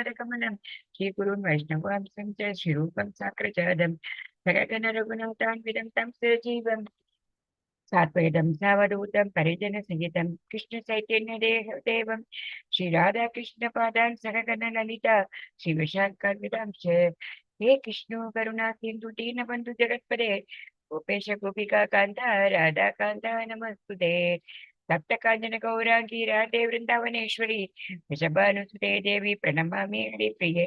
पदकमलं श्रीगुरुन् वैष्णवांसं च श्रीरूपं साग्रजातं सगगन रघुनाथान्वितं तं सजीवम् सात्वैदं सावधूतं परिजनसहितं कृष्णचैतन्यदेवं श्रीराधाकृष्णपादान् सहगण ललिता श्रीविशाखान्वितांश्च हे कृष्णो करुणा सिन्धु दीनबन्धु जगत्पदे गोपेश गोपिका कान्ता राधाकान्ता नमस्तुते सप्तकाञ्चन गौराङ्गी राधे वृन्दावनेश्वरी वृषभानुसुते देवी प्रणमामि हरिप्रिये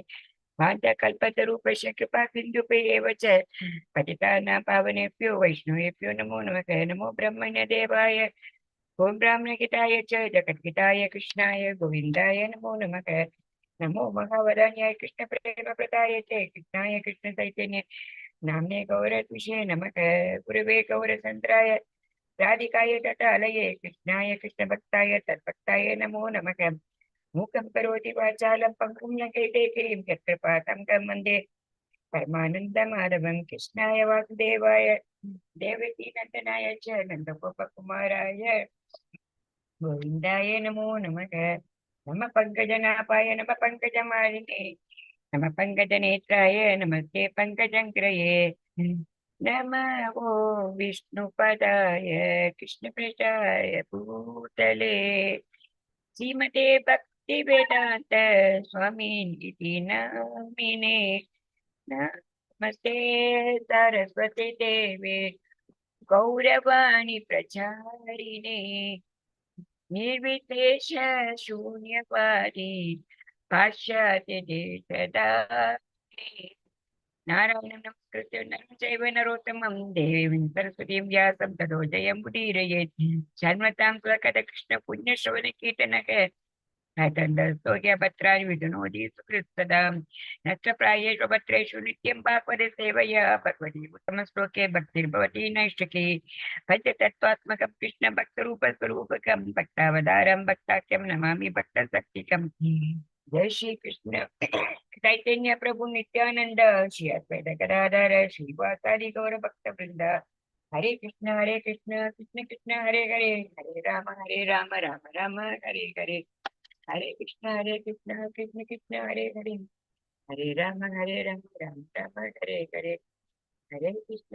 भान्तकल्पतरूपस्य कृपा सिन्धुपेव च पतितानां पावनेभ्यो वैष्णवेभ्यो नमो नमः नमो ब्रह्मण्यदेवाय ॐ ब्राह्मणहिताय च जगद्हिताय कृष्णाय गोविन्दाय नमो नमः नमो महावराण्याय कृष्णप्रेमप्रदाय च कृष्णाय कृष्णचैतन्य नाम्ने गौरद्विषे नमः गुरवे गौरचन्द्राय राधिकाय तटालये कृष्णाय कृष्णभक्ताय तद्भक्ताय नमो नमः मूकं करोति वाचालं पङ्कुं लङ्घयते गिरिं यत्कृपातं वन्दे परमानन्दमाधवं कृष्णाय वासुदेवाय देवकीनन्दनाय च नन्दगोपकुमाराय गोविन्दाय नमो नमः नमः पङ्कजनाभाय नमः पङ्कजमालिने नमः पङ्कजनेत्राय नमस्ते पङ्कजङ्क्रये नमो विष्णुपदाय कृष्णपृष्ठाय भूतले श्रीमते भक्तिवेदान्त स्वामिन् इति नामिने नमस्ते सरस्वती देवे गौरवाणी प्रचारिणे निर्विशेष शून्यवादी पाश्चात्य देशधारिणे नारायणं नमस्कृत्य नरं चैव नरोत्तमं देवीं सरस्वतीं व्यासं ततो जयमुदीरयेत् शर्मतां स्वकटकृष्ण पुण्यश्रवणकीर्तनक भद्राणि विदुनोति सुकृत्सदां नष्टप्रायेषु भद्रेषु नित्यं भागवते सेवया भगवती उत्तमश्लोके भक्तिर्भवती नैष्टिकी पञ्चतत्त्वात्मकं कृष्णभक्तरूपस्वरूपकं भक्तावतारं भक्ताख्यं नमामि भक्तशक्तिकम् जय श्री कृष्ण चैतन्य प्रभु नित्यानंद श्री अद्वैत गदाधर श्रीवासादि गौर भक्त वृंद हरे कृष्ण कृष्ण कृष्ण हरे हरे हरे राम राम राम हरे हरे हरे कृष्ण कृष्ण कृष्ण हरे हरे हरे राम राम राम हरे हरे हरे कृष्ण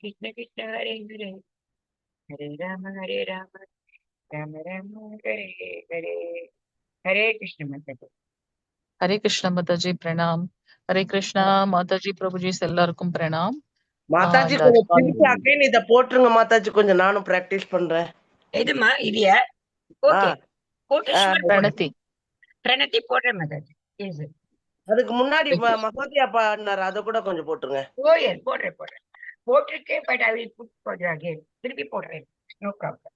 कृष्ण कृष्ण हरे हरे हरे राम राम राम हरे हरे हरे कृष्ण माता हरे कृष्ण माताजी प्रणाम. हरे कृष्णा माताजी प्रभुजी எல்லாருக்கும் பிரணாம். மாதாஜி இந்த கொஞ்சம் அதிகாலை திருப்பி அகைன் இத போட்டுருங்க மாதாஜி, கொஞ்சம் நானும் பிராக்டிஸ் பண்றேன். இதுமா இல்லையா? ஓகே கோட்டேஸ்வர் பிரணதி பிரணதி போடுறேன் மாதாஜி. எஸ் அதுக்கு முன்னாடி மகோதயா பாடினார், அதை கூட கொஞ்சம் போட்டுருங்க. ஓ எஸ் போடுறேன் போட்டிருக்கேன். But I will put for again திருப்பி போடுறேன். No problem.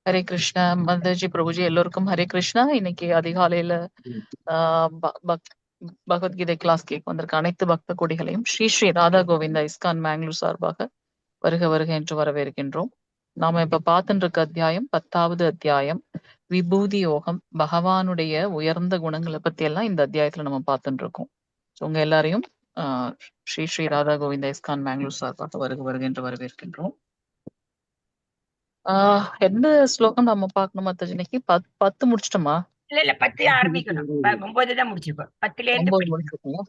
ஹரே கிருஷ்ணா மாதாஜி பிரபுஜி எல்லோருக்கும் ஹரே கிருஷ்ணா. இன்னைக்கு அதிகாலையில பகவத்கீதை கிளாஸ் கேட்க வந்திருக்க அனைத்து பக்த கொடிகளையும் ஸ்ரீ ஸ்ரீ ராதா கோவிந்தா இஸ்கான் மேங்களூர் சார்பாக வருக வருக என்று வரவேற்கின்றோம். நாம இப்ப பார்த்துட்டு இருக்க அத்தியாயம் 10வது அத்தியாயம் விபூதி யோகம். பகவானுடைய உயர்ந்த குணங்களை பத்தி எல்லாம் இந்த அத்தியாயத்துல நம்ம பார்த்துட்டு இருக்கோம். உங்க எல்லாரையும் ஸ்ரீ ஸ்ரீ ராதா கோவிந்தா இஸ்கான் மேங்களூர் சார்பாக வருக வருக என்று வரவேற்கின்றோம். எந்த ஸ்லோகம் நம்ம பார்க்கணும் மாதாஜி? இன்னைக்கு 10 முடிச்சிட்டோமா? இல்ல 10 ஆரம்பிக்கணும். 9 தான் முடிச்சிருக்கோம். 10ல இருந்து 9 முடிச்சிருக்கோம்.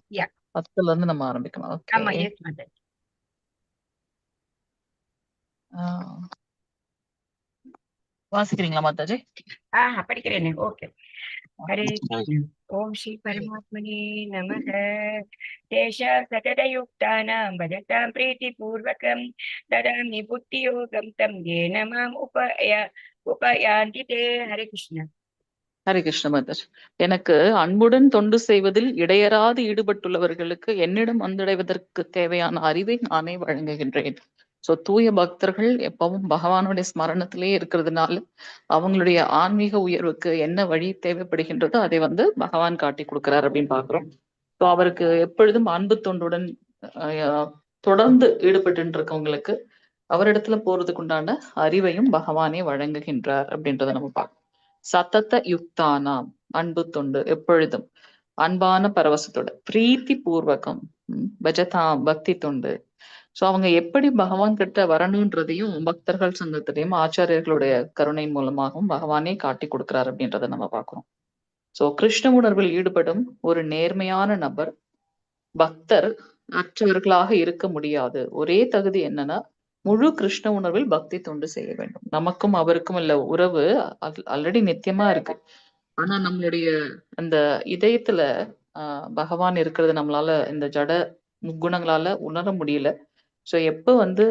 10ல இருந்து நம்ம ஆரம்பிக்கணும். ஓகே. ஆமா எஸ் மாதாஜி. வாசிக்கிறீங்களா மாதாஜி? படிக்கிறேன். ஓகே. हरे ओम श्री परमात्मने नमः। तेषां सततयुक्तानां भजतां प्रीतिपूर्वकं ददामि बुद्धियोगं तं येन माम् उपयान्ति ते. हरे कृष्ण. ஹரே கிருஷ்ண மாதாஜி. எனக்கு அன்புடன் தொண்டு செய்வதில் இடையராது ஈடுபட்டுள்ளவர்களுக்கு என்னிடம் வந்தடைவதற்கு தேவையான அறிவை நானே வழங்குகின்றேன். சோ தூய பக்தர்கள் எப்பவும் பகவானுடைய ஸ்மரணத்திலே இருக்கிறதுனால அவங்களுடைய ஆன்மீக உயர்வுக்கு என்ன வழி தேவைப்படுகின்றதோ அதை பகவான் காட்டி கொடுக்கிறார் அப்படின்னு பாக்குறோம். ஸோ அவருக்கு எப்பொழுதும் அன்பு தொண்டுடன் தொடர்ந்து ஈடுபட்டு இருக்கவங்களுக்கு அவரிடத்துல போறதுக்கு உண்டான அறிவையும் பகவானே வழங்குகின்றார் அப்படின்றத நம்ம பார்க்கணும். சத்தத்த யுக்தானாம் அன்பு தொண்டு எப்பொழுதும் அன்பான பரவசத்தோட பிரீத்தி பூர்வகம் பஜதாம் பக்தி தொண்டு. சோ அவங்க எப்படி பகவான் கிட்ட வரணுன்றதையும் பக்தர்கள் சங்கத்திலையும் ஆச்சாரியர்களுடைய கருணை மூலமாகவும் பகவானே காட்டி கொடுக்கிறார் அப்படின்றத நம்ம பார்க்கிறோம். சோ கிருஷ்ண உணர்வில் ஈடுபடும் ஒரு நேர்மையான நபர் பக்தர் அற்றவர்களாக இருக்க முடியாது. ஒரே தகுதி என்னன்னா முழு கிருஷ்ண உணர்வில் பக்தி தொண்டு செய்ய வேண்டும். நமக்கும் அவருக்கும் உள்ள உறவு ஆல்ரெடி நித்தியமா இருக்கு. ஆனா நம்மளுடைய அந்த இதயத்துல பகவான் இருக்கிறது நம்மளால இந்த ஜட முக்குணங்களால உணர முடியல. சோ எப்ப வந்து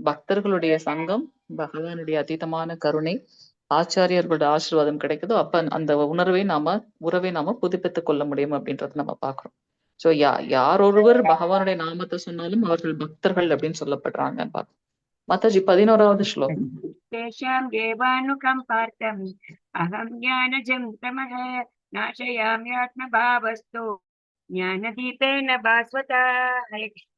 பக்தர்களுடைய சங்கம், பகவானுடைய அதீதமான கருணை, ஆச்சாரியர்களோட ஆசீர்வாதம் கிடைக்குதோ அப்ப அந்த உறவை நாம புதுப்பித்துக் கொள்ள முடியும் அப்படின்றத நம்ம பாக்குறோம். சோ யார் ஒருவர் பகவானுடைய நாமத்தை சொன்னாலும் அவர்கள் பக்தர்கள் அப்படின்னு சொல்லப்படுறாங்க. மாதாஜி 11வது ஸ்லோகம். तेषां देवानुकम्पार्थम् अहं ज्ञानजं तमः नाशयाम्यात्मभावस्तु ज्ञानदीपेन भास्वता. हरे कृष्ण.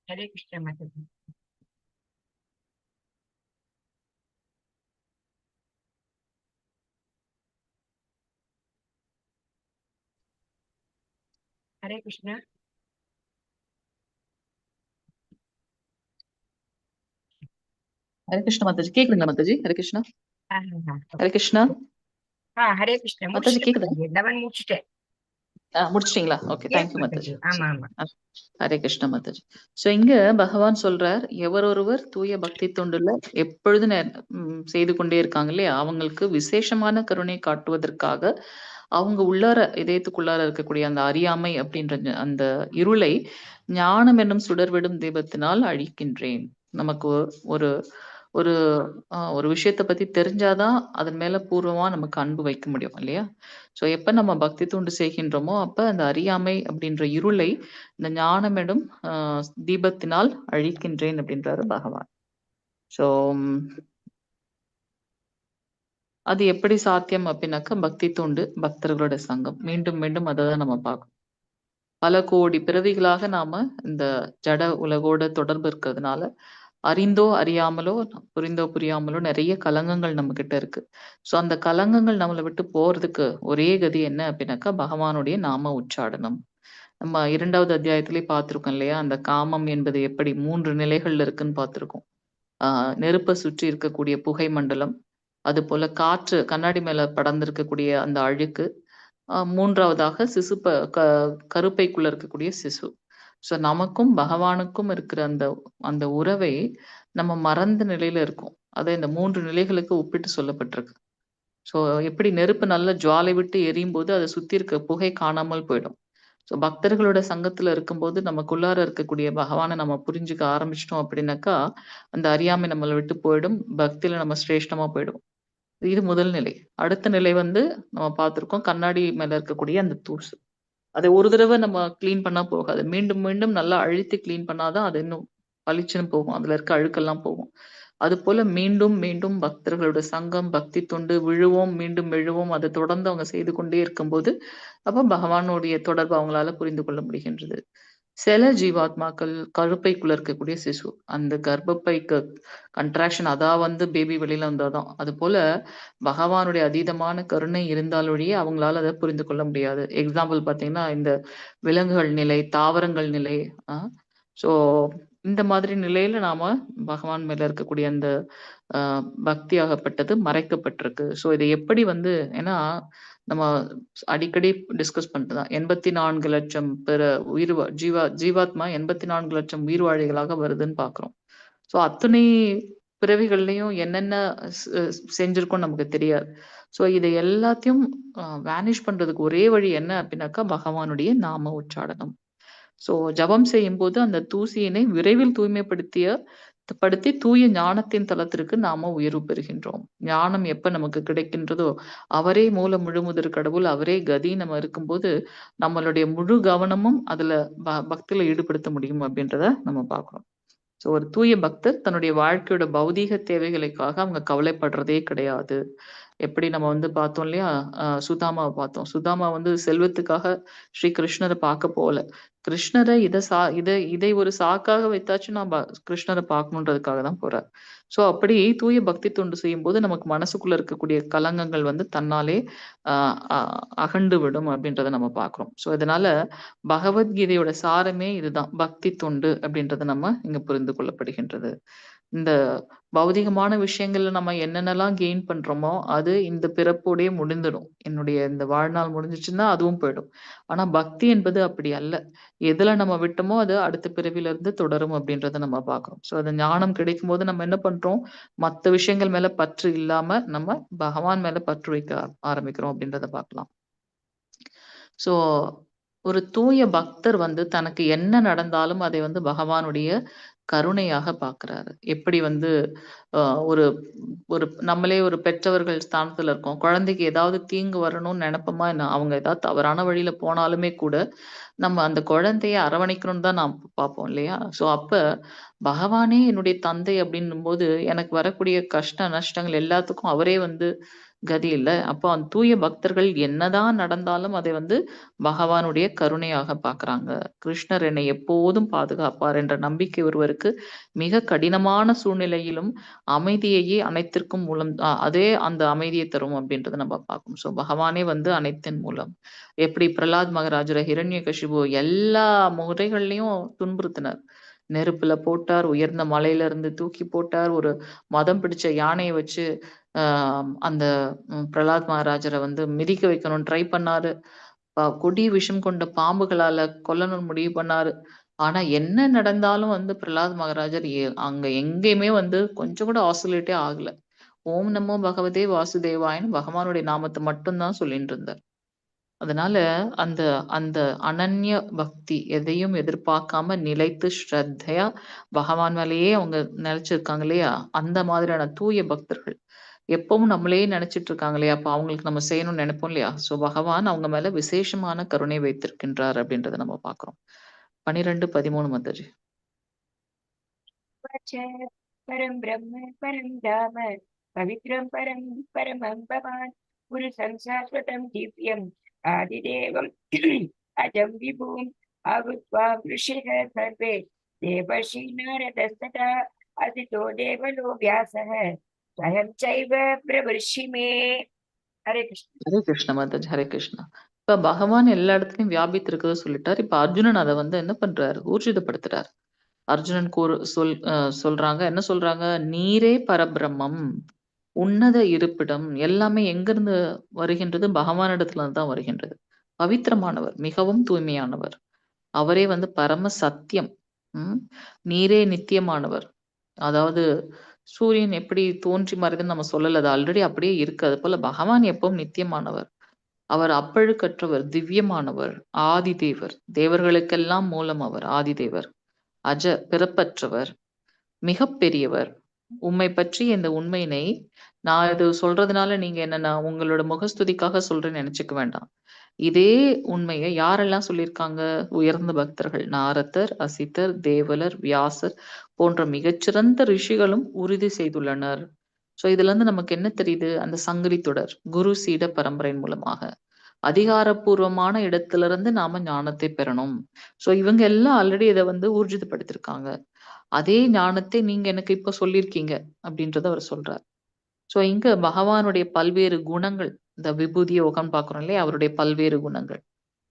हरे कृष्ण माताजी. हरे कृष्ण. ஹரே கிருஷ்ண மாதாஜி. கேக்குதுங்களா மாதாஜி? ஹரே கிருஷ்ணா. ஹரே கிருஷ்ணா. ஹரே கிருஷ்ண. மாதாஜி கேக்குதா? லெவன் முடிச்சிட்டேன். முடிச்சிட்டீங்களா? ஓகே, தேங்க்யூ மாதாஜி. ஆமா ஆமா. ஹரே கிருஷ்ண மாதாஜி. சோ இங்க பகவான் சொல்றார், எவரொருவர் தூய பக்தி தொண்டுல எப்பொழுது செய்து கொண்டே இருக்காங்க இல்லையா, அவங்களுக்கு விசேஷமான கருணை காட்டுவதற்காக அவங்க உள்ளார இதயத்துக்குள்ளார இருக்கக்கூடிய அந்த அறியாமை அப்படின்ற அந்த இருளை ஞானம் என்னும் சுடர்விடும் தீபத்தினால் அழிக்கின்றேன். நமக்கு ஒரு ஒரு ஒரு விஷயத்த பத்தி தெரிஞ்சாதான் அதன் மேல பூர்வமா நமக்கு அன்பு வைக்க முடியும் இல்லையா? சோ எப்ப நம்ம பக்தி தொண்டு செய்கின்றோமோ அப்ப அந்த அறியாமை அப்படின்ற இருளை இந்த ஞானம் எனும் தீபத்தினால் அழிக்கின்றேன் அப்படின்றாரு பகவான். சோ அது எப்படி சாத்தியம் அப்படின்னாக்கா பக்தி தொண்டு, பக்தர்களோட சங்கம். மீண்டும் மீண்டும் அதை தான் நம்ம பார்க்கணும். பல கோடி பிறவிகளாக நாம இந்த ஜட உலகோட தொடர்பு இருக்கிறதுனால அறிந்தோ அறியாமலோ, புரிந்தோ புரியாமலோ நிறைய கலங்கங்கள் நம்ம கிட்ட இருக்கு. சோ அந்த கலங்கங்கள் நம்மளை விட்டு போறதுக்கு ஒரே கதி என்ன அப்படின்னாக்கா பகவானுடைய நாம உச்சாடனம். நம்ம 2வது அத்தியாயத்திலே பார்த்திருக்கோம் இல்லையா, அந்த காமம் என்பது எப்படி 3 நிலைகள்ல இருக்குன்னு பார்த்திருக்கோம். நெருப்பை சுற்றி இருக்கக்கூடிய புகை மண்டலம், அது போல காற்று கண்ணாடி மேல படர்ந்திருக்கக்கூடிய அந்த அழுக்கு, 3வதாக கருப்பைக்குள்ள இருக்கக்கூடிய சிசு. சோ நமக்கும் பகவானுக்கும் இருக்கிற அந்த அந்த உறவை நம்ம மறந்த நிலையில இருக்கோம். அதை இந்த 3 நிலைகளுக்கு ஒப்பிட்டு சொல்லப்பட்டிருக்கு. சோ எப்படி நெருப்பு நல்ல ஜுவாலை விட்டு எரியும் போது அதை சுத்தி இருக்க புகை காணாமல் போயிடும். சோ பக்தர்களோட சங்கத்துல இருக்கும்போது நமக்குள்ளார இருக்கக்கூடிய பகவானை நம்ம புரிஞ்சுக்க ஆரம்பிச்சிட்டோம் அப்படின்னாக்கா அந்த அறியாமை நம்மளை விட்டு போயிடும். பக்தியில நம்ம சிரேஷ்டமா போயிடும். இது முதல் நிலை. அடுத்த நிலை வந்து நம்ம பார்த்திருக்கோம், கண்ணாடி மேல இருக்கக்கூடிய அந்த தூசு. அதை ஒரு தடவை நம்ம கிளீன் பண்ணா போகாது. மீண்டும் மீண்டும் நல்லா அழுத்தி கிளீன் பண்ணாதான் அது இன்னும் பளிச்சுன்னு போகும். அதுல இருக்க அழுக்கெல்லாம் போகும். அது போல மீண்டும் மீண்டும் பக்தர்களோட சங்கம், பக்தி தொண்டு, விழுவோம் மீண்டும் எழுவோம், அதை தொடர்ந்து அவங்க செய்து கொண்டே இருக்கும்போது அப்ப பகவானுடைய தொடர்பு அவங்களால புரிந்து கொள்ள முடிகின்றது. சில ஜீவாத்மாக்கள் கருப்பைக்குள்ள இருக்கக்கூடிய சிசு, அந்த கர்ப்பப்பைக்கு கன்ட்ராக்ஷன் அதா வந்து பேபி வெளியில வந்தாதான். அது போல பகவானுடைய அதீதமான கருணை இருந்தாலொழிய அவங்களால அதை புரிந்து கொள்ள முடியாது. எக்ஸாம்பிள் பாத்தீங்கன்னா இந்த விலங்குகள் நிலை, தாவரங்கள் நிலை. சோ இந்த மாதிரி நிலையில நாம பகவான் மேல இருக்கக்கூடிய அந்த பக்தியாகப்பட்டது மறைக்கப்பட்டிருக்கு. சோ இதை எப்படி வந்து, ஏன்னா நம்ம அடிக்கடி டிஸ்கஸ் பண்ணிட்டுதான் 84 லட்சம் பிற ஜீவாத்மா 84 லட்சம் உயிர்வாழிகளாக வருதுன்னு பாக்குறோம். சோ அத்தனை பிறவிகள்லயும் என்னென்ன செஞ்சிருக்கோம் நமக்கு தெரியாது. சோ இதை எல்லாத்தையும் வேனிஷ் பண்றதுக்கு ஒரே வழி என்ன அப்படின்னாக்கா பகவானுடைய நாம உச்சாடனம். சோ ஜபம் செய்யும் போது அந்த தூசியினை விரைவில் படுத்தி தூய ஞானத்தின் தலத்திற்கு நாம உயர்வு பெறுகின்றோம். ஞானம் எப்ப நமக்கு கிடைக்கின்றதோ அவரே மூல முழுமுதற் கடவுள், அவரே கதி நம்ம இருக்கும்போது நம்மளுடைய முழு கவனமும் அதுல பக்தியில ஈடுபடுத்த முடியும் அப்படின்றத நம்ம பார்க்கிறோம். சோ ஒரு தூய பக்தர் தன்னுடைய வாழ்க்கையோட பௌதீக தேவைகளுக்காக அவங்க கவலைப்படுறதே கிடையாது. எப்படி நம்ம வந்து பார்த்தோம் இல்லையா? சுதாமாவ பார்த்தோம். சுதாமா வந்து செல்வத்துக்காக ஸ்ரீ கிருஷ்ணர பார்க்க போல. கிருஷ்ணர இதை ஒரு சாக்காக வைத்தாச்சும் நான் கிருஷ்ணர பார்க்கணுன்றதுக்காக தான் போறார். ஸோ அப்படி தூய பக்தி தொண்டு செய்யும்போது நமக்கு மனசுக்குள்ள இருக்கக்கூடிய கலங்கங்கள் வந்து தன்னாலே அ அ அகண்டு விடும் அப்படின்றத நம்ம பார்க்குறோம். ஸோ இதனால பகவத்கீதையோட சாரமே இதுதான். பக்தி தொண்டு அப்படின்றது நம்ம இங்க புரிந்து கொள்ளப்படுகின்றது. இந்த பௌதிகமான விஷயங்கள்ல நம்ம என்னென்னலாம் கெயின் பண்றோமோ, அது இந்த பிறப்போடயே முடிந்துடும். என்னுடைய இந்த வாழ்நாள் முடிஞ்சுச்சுன்னா அதுவும் போயிடும். ஆனா பக்தி என்பது அப்படி அல்ல. எதுல நம்ம விட்டோமோ அது அடுத்த பிறவில இருந்து தொடரும் அப்படின்றத நம்ம பார்க்கிறோம். ஸோ அந்த ஞானம் கிடைக்கும்போது நம்ம என்ன பண்றோம்? மத்த விஷயங்கள் மேல பற்று இல்லாம நம்ம பகவான் மேல பற்று வைக்க ஆரம்பிக்கிறோம் அப்படின்றத பார்க்கலாம். ஸோ ஒரு தூய பக்தர் வந்து தனக்கு என்ன நடந்தாலும் அதை வந்து பகவானுடைய கருணையாக பார்க்கிறாரு. எப்படி வந்து அ ஒரு ஒரு நம்மளே ஒரு பெற்றவர்கள் ஸ்தானத்துல இருக்கோம். குழந்தைக்கு ஏதாவது தீங்கு வரணும்னு நெனைப்போமா என்ன? அவங்க ஏதாவது தவறான வழியில போனாலுமே கூட, நம்ம அந்த குழந்தைய அரவணைக்கணும்னு தான் நாம் பார்ப்போம் இல்லையா? ஸோ அப்ப பகவானே என்னுடைய தந்தை அப்படின்னும்போது, எனக்கு வரக்கூடிய கஷ்ட நஷ்டங்கள் எல்லாத்துக்கும் அவரே வந்து கதி இல்ல. அப்போ அந்த தூய பக்தர்கள் என்னதான் நடந்தாலும் அதை வந்து பகவானுடைய கருணையாக பார்க்குறாங்க. கிருஷ்ணர் என்னை எப்போதும் பாதுகாப்பார் என்ற நம்பிக்கை ஒருவருக்கு மிக கடினமான சூழ்நிலையிலும் அமைதியையே அனைத்திற்கும் மூலம் அதே அந்த அமைதியை தரும் அப்படின்றத நம்ம பார்க்கணும். ஸோ பகவானே வந்து அனைத்தின் மூலம். எப்படி பிரகலாத் மகாராஜர ஹிரண்யகசிபு எல்லா முறைகள்லயும் துன்புறுத்தினார். நெருப்புல போட்டார், உயர்ந்த மலையில இருந்து தூக்கி போட்டார், ஒரு மதம் பிடிச்ச யானைய வச்சு அ அந்த பிரகலாத் மகாராஜர வந்து மிதிக்க வைக்கணும்னு ட்ரை பண்ணாரு. கொடிய விஷம் கொண்ட பாம்புகளால கொல்லணும்னு முடிவு பண்ணாரு. ஆனா என்ன நடந்தாலும் வந்து பிரகலாத் மகாராஜர் அங்க எங்கேயுமே வந்து கொஞ்சம் கூட ஆசிலேட்டே ஆகல. ஓம் நமோ பகவதே வாசுதேவாயன்னு பகவானுடைய நாமத்த மட்டும் தான் சொல்லிட்டு இருந்தார். அதனால அந்த அந்த அனன்ய பக்தி எதையும் எதிர்பார்க்காம நிலைத்து ஸ்ரத்தையா பகவான் மேலேயே அவங்க நிலைச்சிருக்காங்க இல்லையா? அந்த மாதிரியான தூய பக்தர்கள். எப்பவும் நம்மளையே நினைச்சிட்டு இருக்காங்க இல்லையா? அப்ப அவங்களுக்கு நம்ம செய்யணும்னு நினைப்போம் இல்லையா? ஸோ பகவான் அவங்க மேல விசேஷமான கருணை வைத்திருக்கின்றார் அப்படின்றத நம்ம பார்க்கிறோம். 12, 13 மாதாஜி. च परं ब्रह्म परं धाम पवित्रं परं परमं भवान् पुरुषं शाश्वतं दिव्यम् आदिदेवम् अजं विभुम् आहुत्वा ऋषयः सर्वे देवर्षि नारदस्तथा असितो देवलो व्यासः स्वयं चैव प्रवर्षि मे हरे कृष्ण ஹரே கிருஷ்ண மாதாஜி, ஹரே கிருஷ்ணா. இப்ப பகவான் எல்லா இடத்துலயும் வியாபித்து இருக்கிறத சொல்லிட்டார். இப்ப அர்ஜுனன் அத வந்து என்ன பண்றாரு? ஊர்ஜிதப்படுத்துறார். அர்ஜுனன் சொல்றாங்க. என்ன சொல்றாங்க? "நீரே பரபிரம்மம். உன்னத இருப்பிடம்." எல்லாமே எங்கிருந்து வருகின்றது? பகவானிடத்துல இருந்து தான் வருகின்றது. பவித்திரமானவர், மிகவும் தூய்மையானவர். அவரே வந்து பரம சத்தியம். ம். நீரே நித்தியமானவர். அதாவது சூரியன் எப்படி தோன்றி மறையுதுன்னு நம்ம சொல்லல. அது ஆல்ரெடி அப்படியே இருக்கு. அதுபோல பகவான் எப்பவும் நித்தியமானவர். அவர் அப்பழுக்கற்றவர், திவ்யமானவர், ஆதிதேவர். தேவர்களுக்கெல்லாம் மூலம் அவர், ஆதிதேவர். அஜ, பிறப்பற்றவர். மிகப் பெரியவர். உம்மை பற்றிய இந்த உண்மையினை, நான் இது சொல்றதுனால நீங்க என்ன நான் உங்களோட முகஸ்துதிக்காக சொல்றேன்னு நெனச்சுக்க வேண்டாம். இதே உண்மைய யாரெல்லாம் சொல்லியிருக்காங்க? உயர்ந்த பக்தர்கள். நாரதர், அசித்தர், தேவலர், வியாசர் போன்ற மிகச்சிறந்த ரிஷிகளும் உறுதி செய்துள்ளனர். ஸோ இதுலருந்து நமக்கு என்ன தெரியுது? அந்த சங்கிலி தொடர். குரு சீட பரம்பரையின் மூலமாக. அதிகாரப்பூர்வமான இடத்திலிருந்து நாம ஞானத்தை பெறணும். ஸோ இவங்க எல்லாம் ஆல்ரெடி இத வந்து ஊர்ஜிதப்படுத்தியிருக்காங்க. அதே ஞானத்தை நீங்க எனக்கு இப்ப சொல்லியிருக்கீங்க அப்படின்றத அவர் சொல்றார். ஸோ இங்க பகவானுடைய பல்வேறு குணங்கள், இந்த விபூதி யோகம் பார்க்கிறோம் இல்லையா? அவருடைய பல்வேறு குணங்கள்.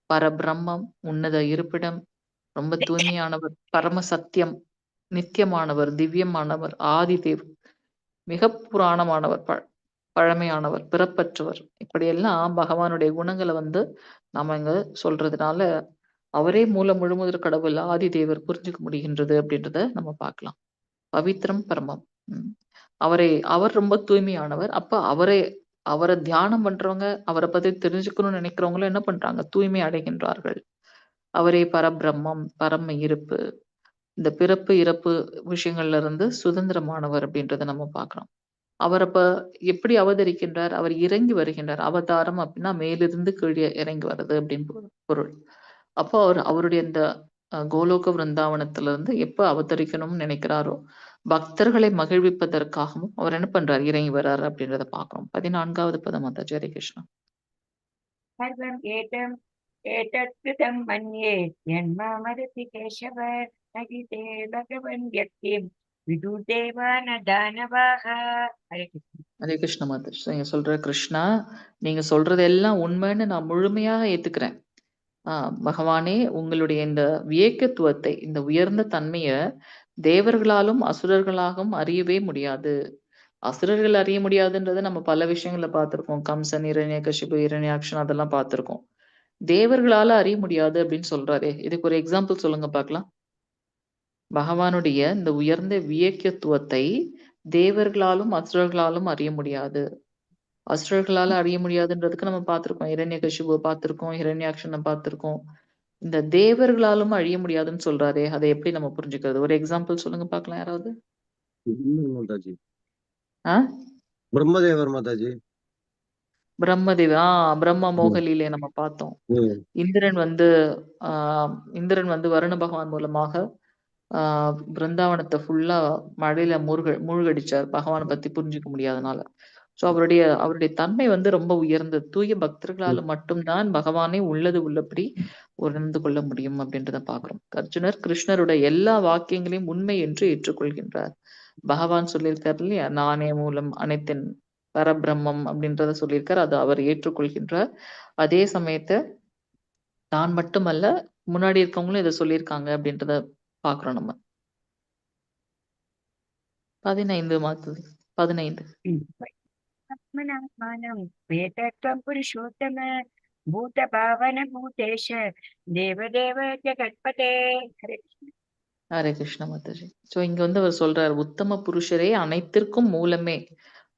பரபிரம்மம், உன்னத இருப்பிடம், ரொம்ப தூய்மையானவர், பரம சத்தியம், நித்தியமானவர், திவ்யமானவர், ஆதிதேவ், மிக புராணமானவர், பழமையானவர், பிறப்பற்றவர். இப்படியெல்லாம் பகவானுடைய குணங்கள வந்து நாம இங்க சொல்றதுனால, அவரே மூல முழுமுதற் கடவுள், ஆதிதேவர் புரிஞ்சுக்க முடிகின்றது அப்படின்றத நம்ம பார்க்கலாம். பவித்ரம் பரமம். ம். அவர் ரொம்ப தூய்மையானவர். அப்ப அவர தியானம் பண்றவங்க, அவர பத்தி தெரிஞ்சுக்கணும்னு நினைக்கிறவங்களும் என்ன பண்றாங்க? தூய்மை அடைகின்றார்கள். அவரே பரபிரம்மம், பரம இருப்பு. இந்த பிறப்பு, இறப்பு விஷயங்கள்ல இருந்து சுதந்திரமானவர் அப்படின்றத நம்ம பார்க்கிறோம். அவர் அப்ப எப்படி அவதரிக்கின்றார்? அவர் இறங்கி வருகின்றார். அவதாரம் அப்படின்னா மேலிருந்து கீழே இறங்கி வர்றது அப்படின்னு பொருள். அப்போ அவருடைய இந்த கோலோக விருந்தாவனத்துல இருந்து எப்ப அவதரிக்கணும்னு நினைக்கிறாரோ பக்தர்களை மகிழ்விப்பதற்காகவும் அவர் என்ன பண்றாரு, இறங்கி வர்றாரு அப்படின்றத பாக்குறோம். 14வது பதம் மாதாஜி. ஹரே கிருஷ்ணா. सर्वम् एतत् कृतं मन्ये यन्मामदति केशव न हि ते भगवन् व्यक्तिं विदुर्देवान दानवाः. हरे कृष्ण. ஹரே கிருஷ்ண மாதாஜி. நீங்க சொல்ற கிருஷ்ணா, நீங்க சொல்றது எல்லாம் உண்மைன்னு நான் முழுமையாக ஏத்துக்கிறேன். பகவானே, உங்களுடைய இந்த வியக்கத்துவத்தை, இந்த உயர்ந்த தன்மைய தேவர்களாலும் அசுரர்களாகவும் அறியவே முடியாது. அசுரர்கள் அறிய முடியாதுன்றத நம்ம பல விஷயங்கள்ல பார்த்திருக்கோம். கம்சன், இரண்யகசிபு, இரண்யாக்ஷன் அதெல்லாம் பார்த்திருக்கோம். தேவர்களால அறிய முடியாது அப்படின்னு சொல்றாரே, இதுக்கு ஒரு எக்ஸாம்பிள் சொல்லுங்க பார்க்கலாம். பகவானுடைய இந்த உயர்ந்த வியக்கத்துவத்தை தேவர்களாலும் அசுரர்களாலும் அறிய முடியாது. அசுரர்களால அறிய முடியாதுன்றதுக்கு நம்ம பார்த்திருக்கோம். இரண்யகசிபு பார்த்திருக்கோம், இரண்யாக்ஷனை பார்த்திருக்கோம். இந்த தேவர்களாலும் அழிய முடியாதுன்னு சொல்றாரே, அதை எப்படி நம்ம புரிஞ்சுக்கிறது? ஒரு எக்ஸாம்பிள் சொல்லுங்க பார்க்கலாம் யாராவது. மாதாஜி, ஆஹ் பிரம்மதேவர் மாதாஜி. பிரம்மதேவ பிரம்ம மோகலிலே நம்ம பார்த்தோம். இந்திரன் வந்து வருண பகவான் மூலமாக பிருந்தாவனத்தை ஃபுல்லா மழையில மூழ்கடிச்சார், பகவானை பத்தி புரிஞ்சுக்க முடியாதனால. சோ அவருடைய தன்மை வந்து ரொம்ப உயர்ந்தது. தூய பக்தர்களால மட்டும்தான் பகவானை உள்ளது உள்ளபடி உணர்ந்து கொள்ள முடியும் அப்படின்றத பாக்குறோம். அர்ஜுனர் கிருஷ்ணருடைய எல்லா வாக்கியங்களையும் உண்மை என்று ஏற்றுக்கொள்கின்றார். பகவான் சொல்லியிருக்காரு இல்லையா, நானே மூலம் அனைத்தின் பரபிரம்மம் அப்படின்றத சொல்லியிருக்காரு. அது அவர் ஏற்றுக்கொள்கின்றார். அதே சமயத்தை தான் மட்டுமல்ல, முன்னாடி இருக்கவங்களும் இதை சொல்லியிருக்காங்க அப்படின்றத பாக்குறோம் நம்ம. 15 आत्मनात्मानं वेतत्वं पुरुषोत्तम भूतभावन भूतेश देवदेव जगत्पते. हरे कृष्ण. ஹரே கிருஷ்ண மாதாஜி. சோ இங்க வந்து அவர் சொல்றார், உத்தம புருஷரே, அனைத்திற்கும் மூலமே,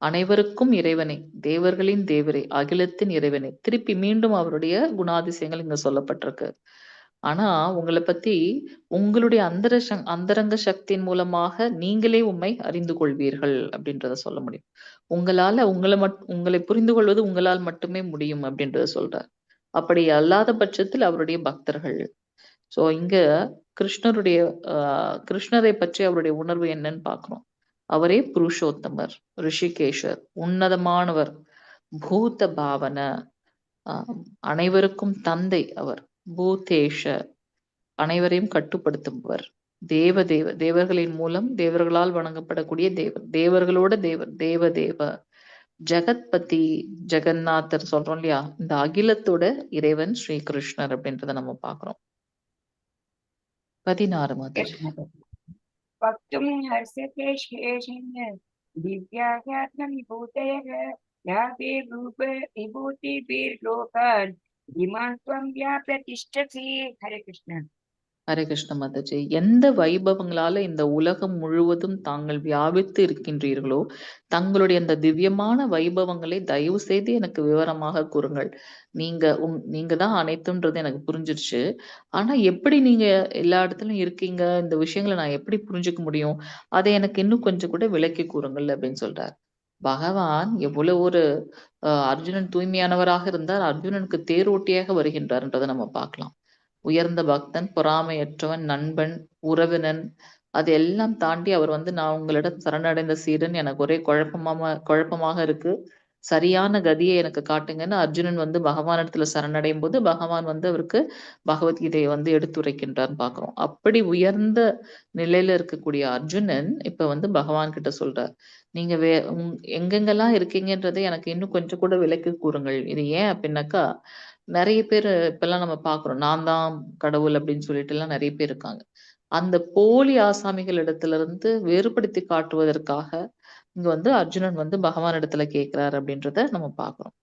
அனைவருக்கும் இறைவனே, தேவர்களின் தேவரே, அகிலத்தின் இறைவனே. திருப்பி மீண்டும் அவருடைய குணாதிசயங்கள் இங்க சொல்லப்பட்டிருக்கு. ஆனா உங்களை பத்தி உங்களுடைய அந்தரங்க சக்தியின் மூலமாக நீங்களே உம்மை அறிந்து கொள்வீர்கள் அப்படின்றத சொல்ல முடியும். உங்களை புரிந்து கொள்வது உங்களால் மட்டுமே முடியும் அப்படின்றத சொல்றார். அப்படி அல்லாத பட்சத்தில் அவருடைய பக்தர்கள். சோ இங்க கிருஷ்ணரை பற்றி அவருடைய உணர்வு என்னன்னு பாக்குறோம். அவரே புருஷோத்தமர், ரிஷிகேஷர், உன்னதமானவர், பூத பாவன, அனைவருக்கும் தந்தை அவர், பூதேஷ, அனைவரையும் கட்டுப்படுத்துபவர், தேவர்களின் மூலம் தேவர்களால் வணங்கப்படக்கூடிய தேவர்களோட தேவ, ஜெகத்பதி, ஜெகநாதர் சொல்றோம் இல்லையா, இந்த அகிலத்தோட இறைவன் ஸ்ரீ கிருஷ்ணர் அப்படின்றத நம்ம பாக்குறோம். 16 மாதாஜி. वक्तुं हर्षते शेषेण दिव्याह्यात्मविभूतयः याभिः विभूतिभिर्लोकान् इमान् त्वं व्याप्रतिष्ठसि. हरे कृष्ण. ஹரே கிருஷ்ண மாதாஜி. எந்த வைபவங்களால இந்த உலகம் முழுவதும் தாங்கள் வியாபித்து இருக்கின்றீர்களோ, தங்களுடைய அந்த திவ்யமான வைபவங்களை தயவு செய்து எனக்கு விவரமாக கூறுங்கள். நீங்க தான் அனைத்துன்றது எனக்கு புரிஞ்சிருச்சு. ஆனா எப்படி நீங்க எல்லா இடத்துலயும் இருக்கீங்க, இந்த விஷயங்களை நான் எப்படி புரிஞ்சுக்க முடியும், அதை எனக்கு இன்னும் கொஞ்சம் கூட விளக்கி கூறுங்கள் அப்படின்னு சொல்றார். பகவான் எவ்வளவு ஒரு அர்ஜுனன் தூய்மையானவராக இருந்தார், அர்ஜுனனுக்கு தேரோட்டியாக வருகின்றார்ன்றதை நம்ம பார்க்கலாம். உயர்ந்த பக்தன், பொறாமையற்றவன், நண்பன், உறவினன், அது எல்லாம் தாண்டி அவர் வந்து, நான் உங்களிடம் சரணடைந்த சீடன், எனக்கு ஒரே குழப்பமாக இருக்கு, சரியான கதியை எனக்கு காட்டுங்கன்னு அர்ஜுனன் வந்து பகவானிடத்துல சரணடையும் போது பகவான் வந்து அவருக்கு பகவத்கீதையை வந்து எடுத்துரைக்கின்றார்னு பாக்குறோம். அப்படி உயர்ந்த நிலையில இருக்கக்கூடிய அர்ஜுனன் இப்ப வந்து பகவான் கிட்ட சொல்றார், நீங்க எங்கெங்கெல்லாம் இருக்கீங்கன்றதை எனக்கு இன்னும் கொஞ்சம் கூட விளக்கி கூறுங்கள். இது ஏன் அப்படின்னாக்கா, நிறைய பேர் இப்பெல்லாம் நம்ம பாக்குறோம், நான் தான் கடவுள் அப்படின்னு சொல்லிட்டு எல்லாம் நிறைய பேர் இருக்காங்க. அந்த போலி ஆசாமிகள் இடத்துல இருந்து வேறுபடுத்தி காட்டுவதற்காக இங்க வந்து அர்ஜுனன் வந்து பகவான் இடத்துல கேட்கிறார் அப்படின்றத நம்ம பாக்குறோம்.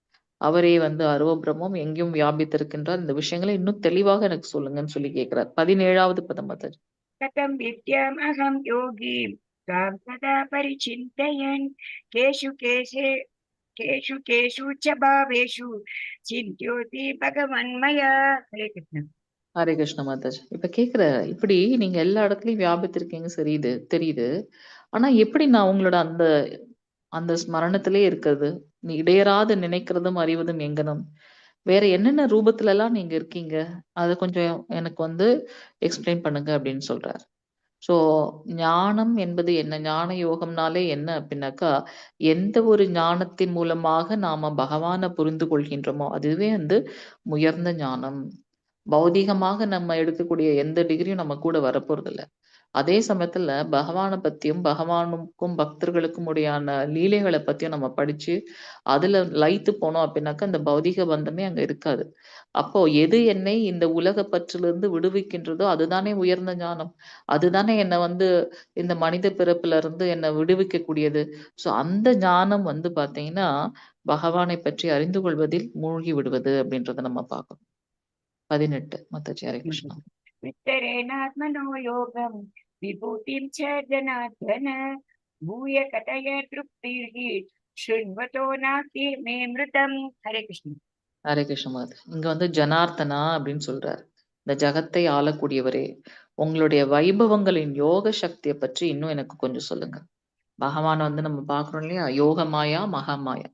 அவரே வந்து அருவபிரமம் எங்கேயும் வியாபித்திருக்கின்றார், இந்த விஷயங்களை இன்னும் தெளிவாக எனக்கு சொல்லுங்கன்னு சொல்லி கேட்கிறார். 17வது பதம் மாதாஜி. कथं विद्यामहं योगी त्वां सदा परिचिन्तयन् केषु केषु च भावेषु चिन्त्योऽसि भगवन्मया. हरे कृष्ण. ஹரே கிருஷ்ண மாதாஜி. இப்ப கேக்குற, இப்படி நீங்க எல்லா இடத்துலயும் வியாபித்திருக்கீங்க, சரி, இது தெரியுது. ஆனா எப்படி நான் உங்களோட அந்த அந்த ஸ்மரணத்திலே இருக்கிறது, நீ இடையராது நினைக்கிறதும் அறிவதும் எங்கனம், வேற என்னென்ன ரூபத்துல எல்லாம் நீங்க இருக்கீங்க? அத கொஞ்சம் எனக்கு வந்து எக்ஸ்பிளைன் பண்ணுங்க அப்படின்னு சொல்றாரு. ஸோ ஞானம் என்பது என்ன? ஞான யோகம்னாலே என்ன அப்படின்னாக்கா, எந்த ஒரு ஞானத்தின் மூலமாக நாம பகவான புரிந்து கொள்கின்றோமோ, அதுவே வந்து உயர்ந்த ஞானம். பௌதீகமாக நம்ம எடுக்கக்கூடிய எந்த டிகிரியும் நம்ம கூட வரப்போறதில்ல. அதே சமயத்துல பகவான பத்தியும், பகவானுக்கும் பக்தர்களுக்கும் உடையான லீலைகள பத்தியும் நம்ம படிச்சு, அதுல லயித்து போனோம் அப்படின்னாக்கா, அந்த பௌதீக பந்தமே அங்க இருக்காது. அப்போ எது என்னை இந்த உலக பற்றிலிருந்து விடுவிக்கின்றதோ, அதுதானே உயர்ந்த ஞானம். அதுதானே என்ன வந்து இந்த மனித பிறப்புல இருந்து என்ன விடுவிக்கக்கூடியது. ஸோ அந்த ஞானம் வந்து பார்த்தீங்கன்னா, பகவானை பற்றி அறிந்து கொள்வதில் மூழ்கி விடுவது அப்படின்றத நம்ம பார்க்கணும். 18 மாதாஜி ஹரே கிருஷ்ணா. विस्तरेणात्मनो योगं विभूतिं च जनार्दन भूय कथय तृप्तिः शृण्वतो नास्ति मे मृतं. हरे कृष्ण. ஹரே கிருஷ்ண மாதா. இங்க வந்து ஜனார்த்தனா அப்படின்னு சொல்றாரு. இந்த ஜகத்தை ஆளக்கூடியவரே, உங்களுடைய வைபவங்களின் யோக சக்திய பற்றி இன்னும் எனக்கு கொஞ்சம் சொல்லுங்க. பகவான வந்து நம்ம பார்க்கிறோம் இல்லையா? யோகமாயா, மகாமாயா.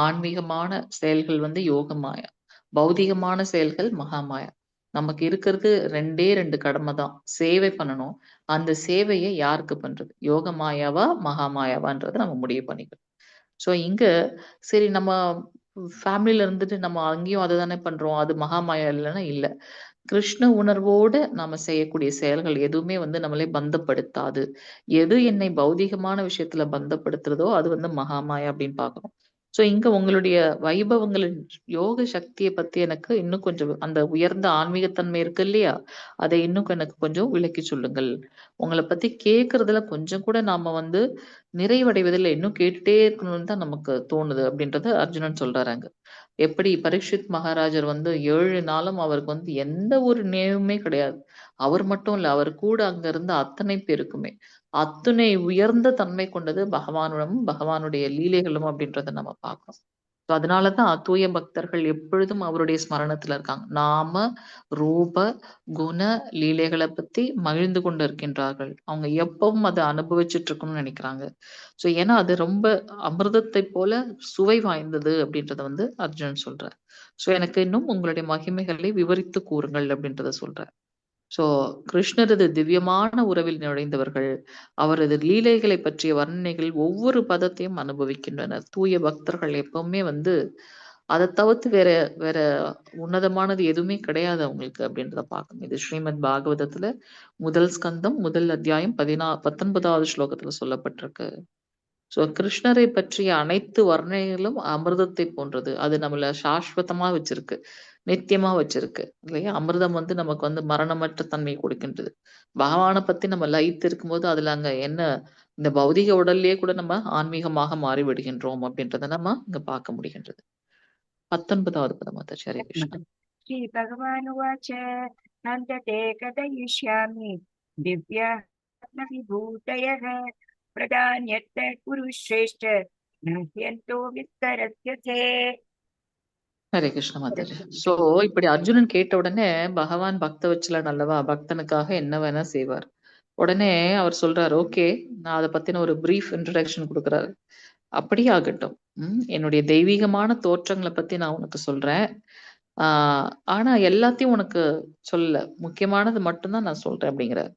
ஆன்மீகமான செயல்கள் வந்து யோகமாயா. பௌதிகமான செயல்கள் மகாமாயா. நமக்கு இருக்கிறது 2 கடமை தான். சேவை பண்ணணும். அந்த சேவைய யாருக்கு பண்றது? யோகமாயாவா, மகாமாயாவான்றத நம்ம முடிவு பண்ணிக்கணும். ஸோ இங்க சரி நம்ம ஃபேமிலில இருந்துட்டு நம்ம அங்கேயும் அததானே பண்றோம். அது மகாமாயா இல்லன்னா இல்ல. கிருஷ்ண உணர்வோடு நாம செய்யக்கூடிய செயல்கள் எதுவுமே வந்து நம்மளை பந்தப்படுத்தாது. எது என்னை பௌதீகமான விஷயத்துல பந்தப்படுத்துறதோ, அது வந்து மகாமாயா அப்படின்னு பார்க்கணும். ஸோ இங்க உங்களுடைய வைபவங்களின் யோக சக்திய பத்தி எனக்கு இன்னும் கொஞ்சம் அந்த உயர்ந்த ஆன்மீகத்தன்மை இருக்கு இல்லையா? அதை இன்னும் எனக்கு கொஞ்சம் விளக்கி சொல்லுங்கள். உங்கள பத்தி கேட்கறதுல கொஞ்சம் கூட நாம வந்து நிறைவடைவதில்லை. இன்னும் கேட்டுட்டே இருக்கணும்னு தான் நமக்கு தோணுது அப்படின்றத அர்ஜுனன் சொல்றாரு அங்க. எப்படி பரீட்சித் மகாராஜர் வந்து 7 நாளும் அவருக்கு வந்து எந்த ஒரு நினைவுமே கிடையாது. அவர் மட்டும் இல்ல, அவர் கூட அங்க இருந்த அத்தனை பேருக்குமே. அத்துணை உயர்ந்த தன்மை கொண்டது பகவானுடன், பகவானுடைய லீலைகளும் அப்படின்றத நம்ம பார்க்கிறோம். ஸோ அதனால தான் தூய பக்தர்கள் எப்பொழுதும் அவருடைய ஸ்மரணத்துல இருக்காங்க. நாம, ரூப, குண, லீலைகள பத்தி மகிழ்ந்து கொண்டு இருக்கின்றார்கள். அவங்க எப்பவும் அத அனுபவிச்சுட்டு இருக்கணும்னு நினைக்கிறாங்க. ஸோ ஏன்னா அது ரொம்ப அமிர்தத்தைப் போல சுவை வாய்ந்தது அப்படின்றத வந்து அர்ஜுனன் சொல்றார். ஸோ எனக்கு இன்னும் உங்களுடைய மகிமைகளை விவரித்து கூறுங்கள் அப்படின்றத சொல்றார். ஸோ கிருஷ்ணரது திவ்யமான உறவில் நுழைந்தவர்கள், அவரது லீலைகளைப் பற்றிய வர்ணனைகள் ஒவ்வொரு பதத்தையும் அனுபவிக்கின்றனர். தூய பக்தர்கள் எப்பவுமே வந்து அத தவிர்த்து வேற வேற உன்னதமானது எதுவுமே கிடையாது அவங்களுக்கு அப்படின்றத பார்க்கணும். இது ஸ்ரீமத் பாகவதத்துல முதல் ஸ்கந்தம், முதல் அத்தியாயம் 19வது ஸ்லோகத்துல சொல்லப்பட்டிருக்கு. ஸோ கிருஷ்ணரை பற்றிய அனைத்து வர்ணனைகளும் அமிர்தத்தை போன்றது. அது நம்மள சாஸ்வதமா வச்சிருக்கு. நித்தியமா வச்சிருக்கு. இல்லையா? அமிர்தம் வந்து நமக்கு வந்து மரணமற்ற தன்மையை கொடுக்கின்றது. பகவான பத்தி நம்ம லயித்து இருக்கும்போது, அதுல அங்க என்ன இந்த பௌதீக உடல்லயே கூட நம்ம ஆன்மீகமாக மாறி விடுகின்றோம் அப்படின்றத நம்ம இங்க பார்க்க முடிகின்றது. 19வது பதம் மாதாஜி. ஹரே கிருஷ்ணா. श्रीभगवानुवाच नन्दते कथयिष्यामि दिव्यात्मविभूतयः प्रदान्यत्र कुरु श्रेष्ठ नाह्यन्तो विस्तरस्यते. ஹரே கிருஷ்ண மாதாஜி. சோ இப்படி அர்ஜுனன் கேட்ட உடனே பகவான் பக்த வத்சலன் அல்லவா? பக்தனுக்காக என்ன வேணா செய்வார். உடனே அவர் சொல்றாரு, ஓகே, நான் அத பத்தின ஒரு பிரீஃப் இன்ட்ரோடக்ஷன் குடுக்குறாரு. அப்படியே ஆகட்டும். என்னுடைய தெய்வீகமான தோற்றங்கள பத்தி நான் உனக்கு சொல்றேன். ஆ ஆனா எல்லாத்தையும் உனக்கு சொல்லல. முக்கியமானது மட்டும் தான் நான் சொல்றேன் அப்படிங்கிறாரு.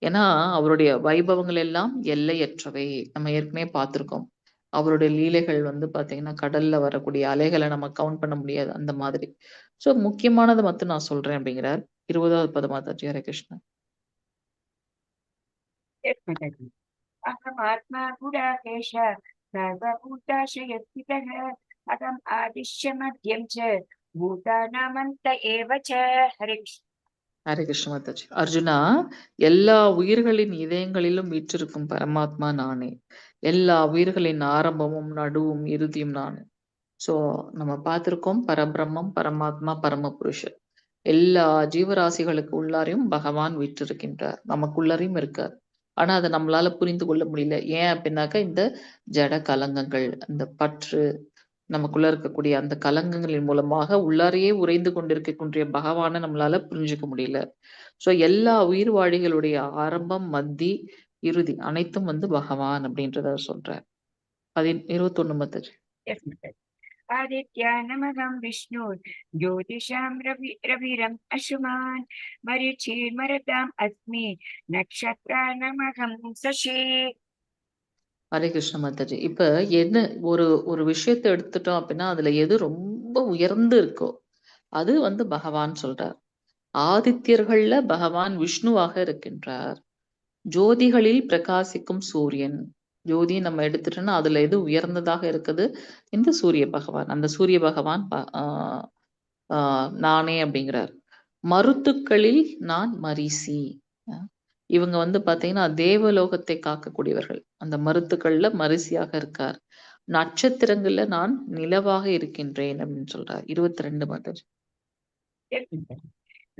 ஏன்னா, அவருடைய வைபவங்கள் எல்லாம் எல்லையற்றவை. நம்ம ஏற்கனவே பார்த்திருக்கோம். அவருடைய லீலைகள் வந்து பார்த்தீங்கன்னா, கடல்ல வரக்கூடிய அலைகள நம்ம கவுண்ட் பண்ண முடியாது. அந்த மாதிரி. ஸோ முக்கியமானத மட்டும் நான் சொல்றேன் அப்படிங்கிறார். 20வது பதம் மாதாஜி. ஹரே கிருஷ்ணா. अहमात्मा गुडाकेश सर्वभूताशयस्थितः अहम् आदिश्य मध्यं च भूतानामन्त एव च. हरे कृष्ण. ஹரே கிருஷ்ண மாதாஜி. அர்ஜுனா, எல்லா உயிர்களின் இதயங்களிலும் வீற்றிருக்கும் பரமாத்மா நானே. எல்லா உயிர்களின் ஆரம்பமும், நடுவும், இறுதியும் நானே. ஸோ நம்ம பார்த்திருக்கோம் பரபிரம்மம், பரமாத்மா, பரமபுருஷர். எல்லா ஜீவராசிகளுக்கு உள்ளாரையும் பகவான் வீற்றிருக்கின்றார். நமக்குள்ளரையும் இருக்கார். ஆனா அத நம்மளால புரிந்து கொள்ள முடியல. ஏன் அப்படின்னாக்கா, இந்த ஜட கலங்கங்கள், அந்த பற்று, நமக்குள்ள இருக்கக்கூடிய அந்த கலங்கங்களின் மூலமாக உள்ளாரையே உறைந்து கொண்டிருக்கக்கூடிய பகவான நம்மளால புரிஞ்சுக்க முடியல. ஸோ எல்லா உயிர் வாழிகளுடைய ஆரம்பம், மத்தி, இறுதி அனைத்தும் வந்து பகவான் அப்படின்றத சொல்றார். 21 மாதாஜி. Yes, Mataji. आदित्यानमहं विष्णु ज्योतिषां रविरम् अशुमान् मरीचिर्मरुताम् अस्मि नक्षत्रानमहं शशि. ஹரே கிருஷ்ண மாதாஜி. இப்ப என்ன ஒரு ஒரு விஷயத்தை எடுத்துட்டோம் அப்படின்னா அதுல எது ரொம்ப உயர்ந்து இருக்கோ அது வந்து பகவான் சொல்றார். ஆதித்யர்கள்ல பகவான் விஷ்ணுவாக இருக்கின்றார். ஜோதிகளில் பிரகாசிக்கும் சூரியன். ஜோதி நம்ம எடுத்துட்டோம்னா அதுல எது உயர்ந்ததாக இருக்குது? இந்த சூரிய பகவான். அந்த சூரிய பகவான் நானே அப்படிங்கிறார். மருத்துக்களில் நான் மரிசி. அஹ் இவங்க வந்து பாத்தீங்கன்னா தேவலோகத்தை காக்கக்கூடியவர்கள். அந்த மருத்துக்கள்ல மரிசியாக இருக்கார். நட்சத்திரங்கள்ல நான் நிலவாக இருக்கின்றேன் அப்படின்னு சொல்றார். 22 மாதாஜி.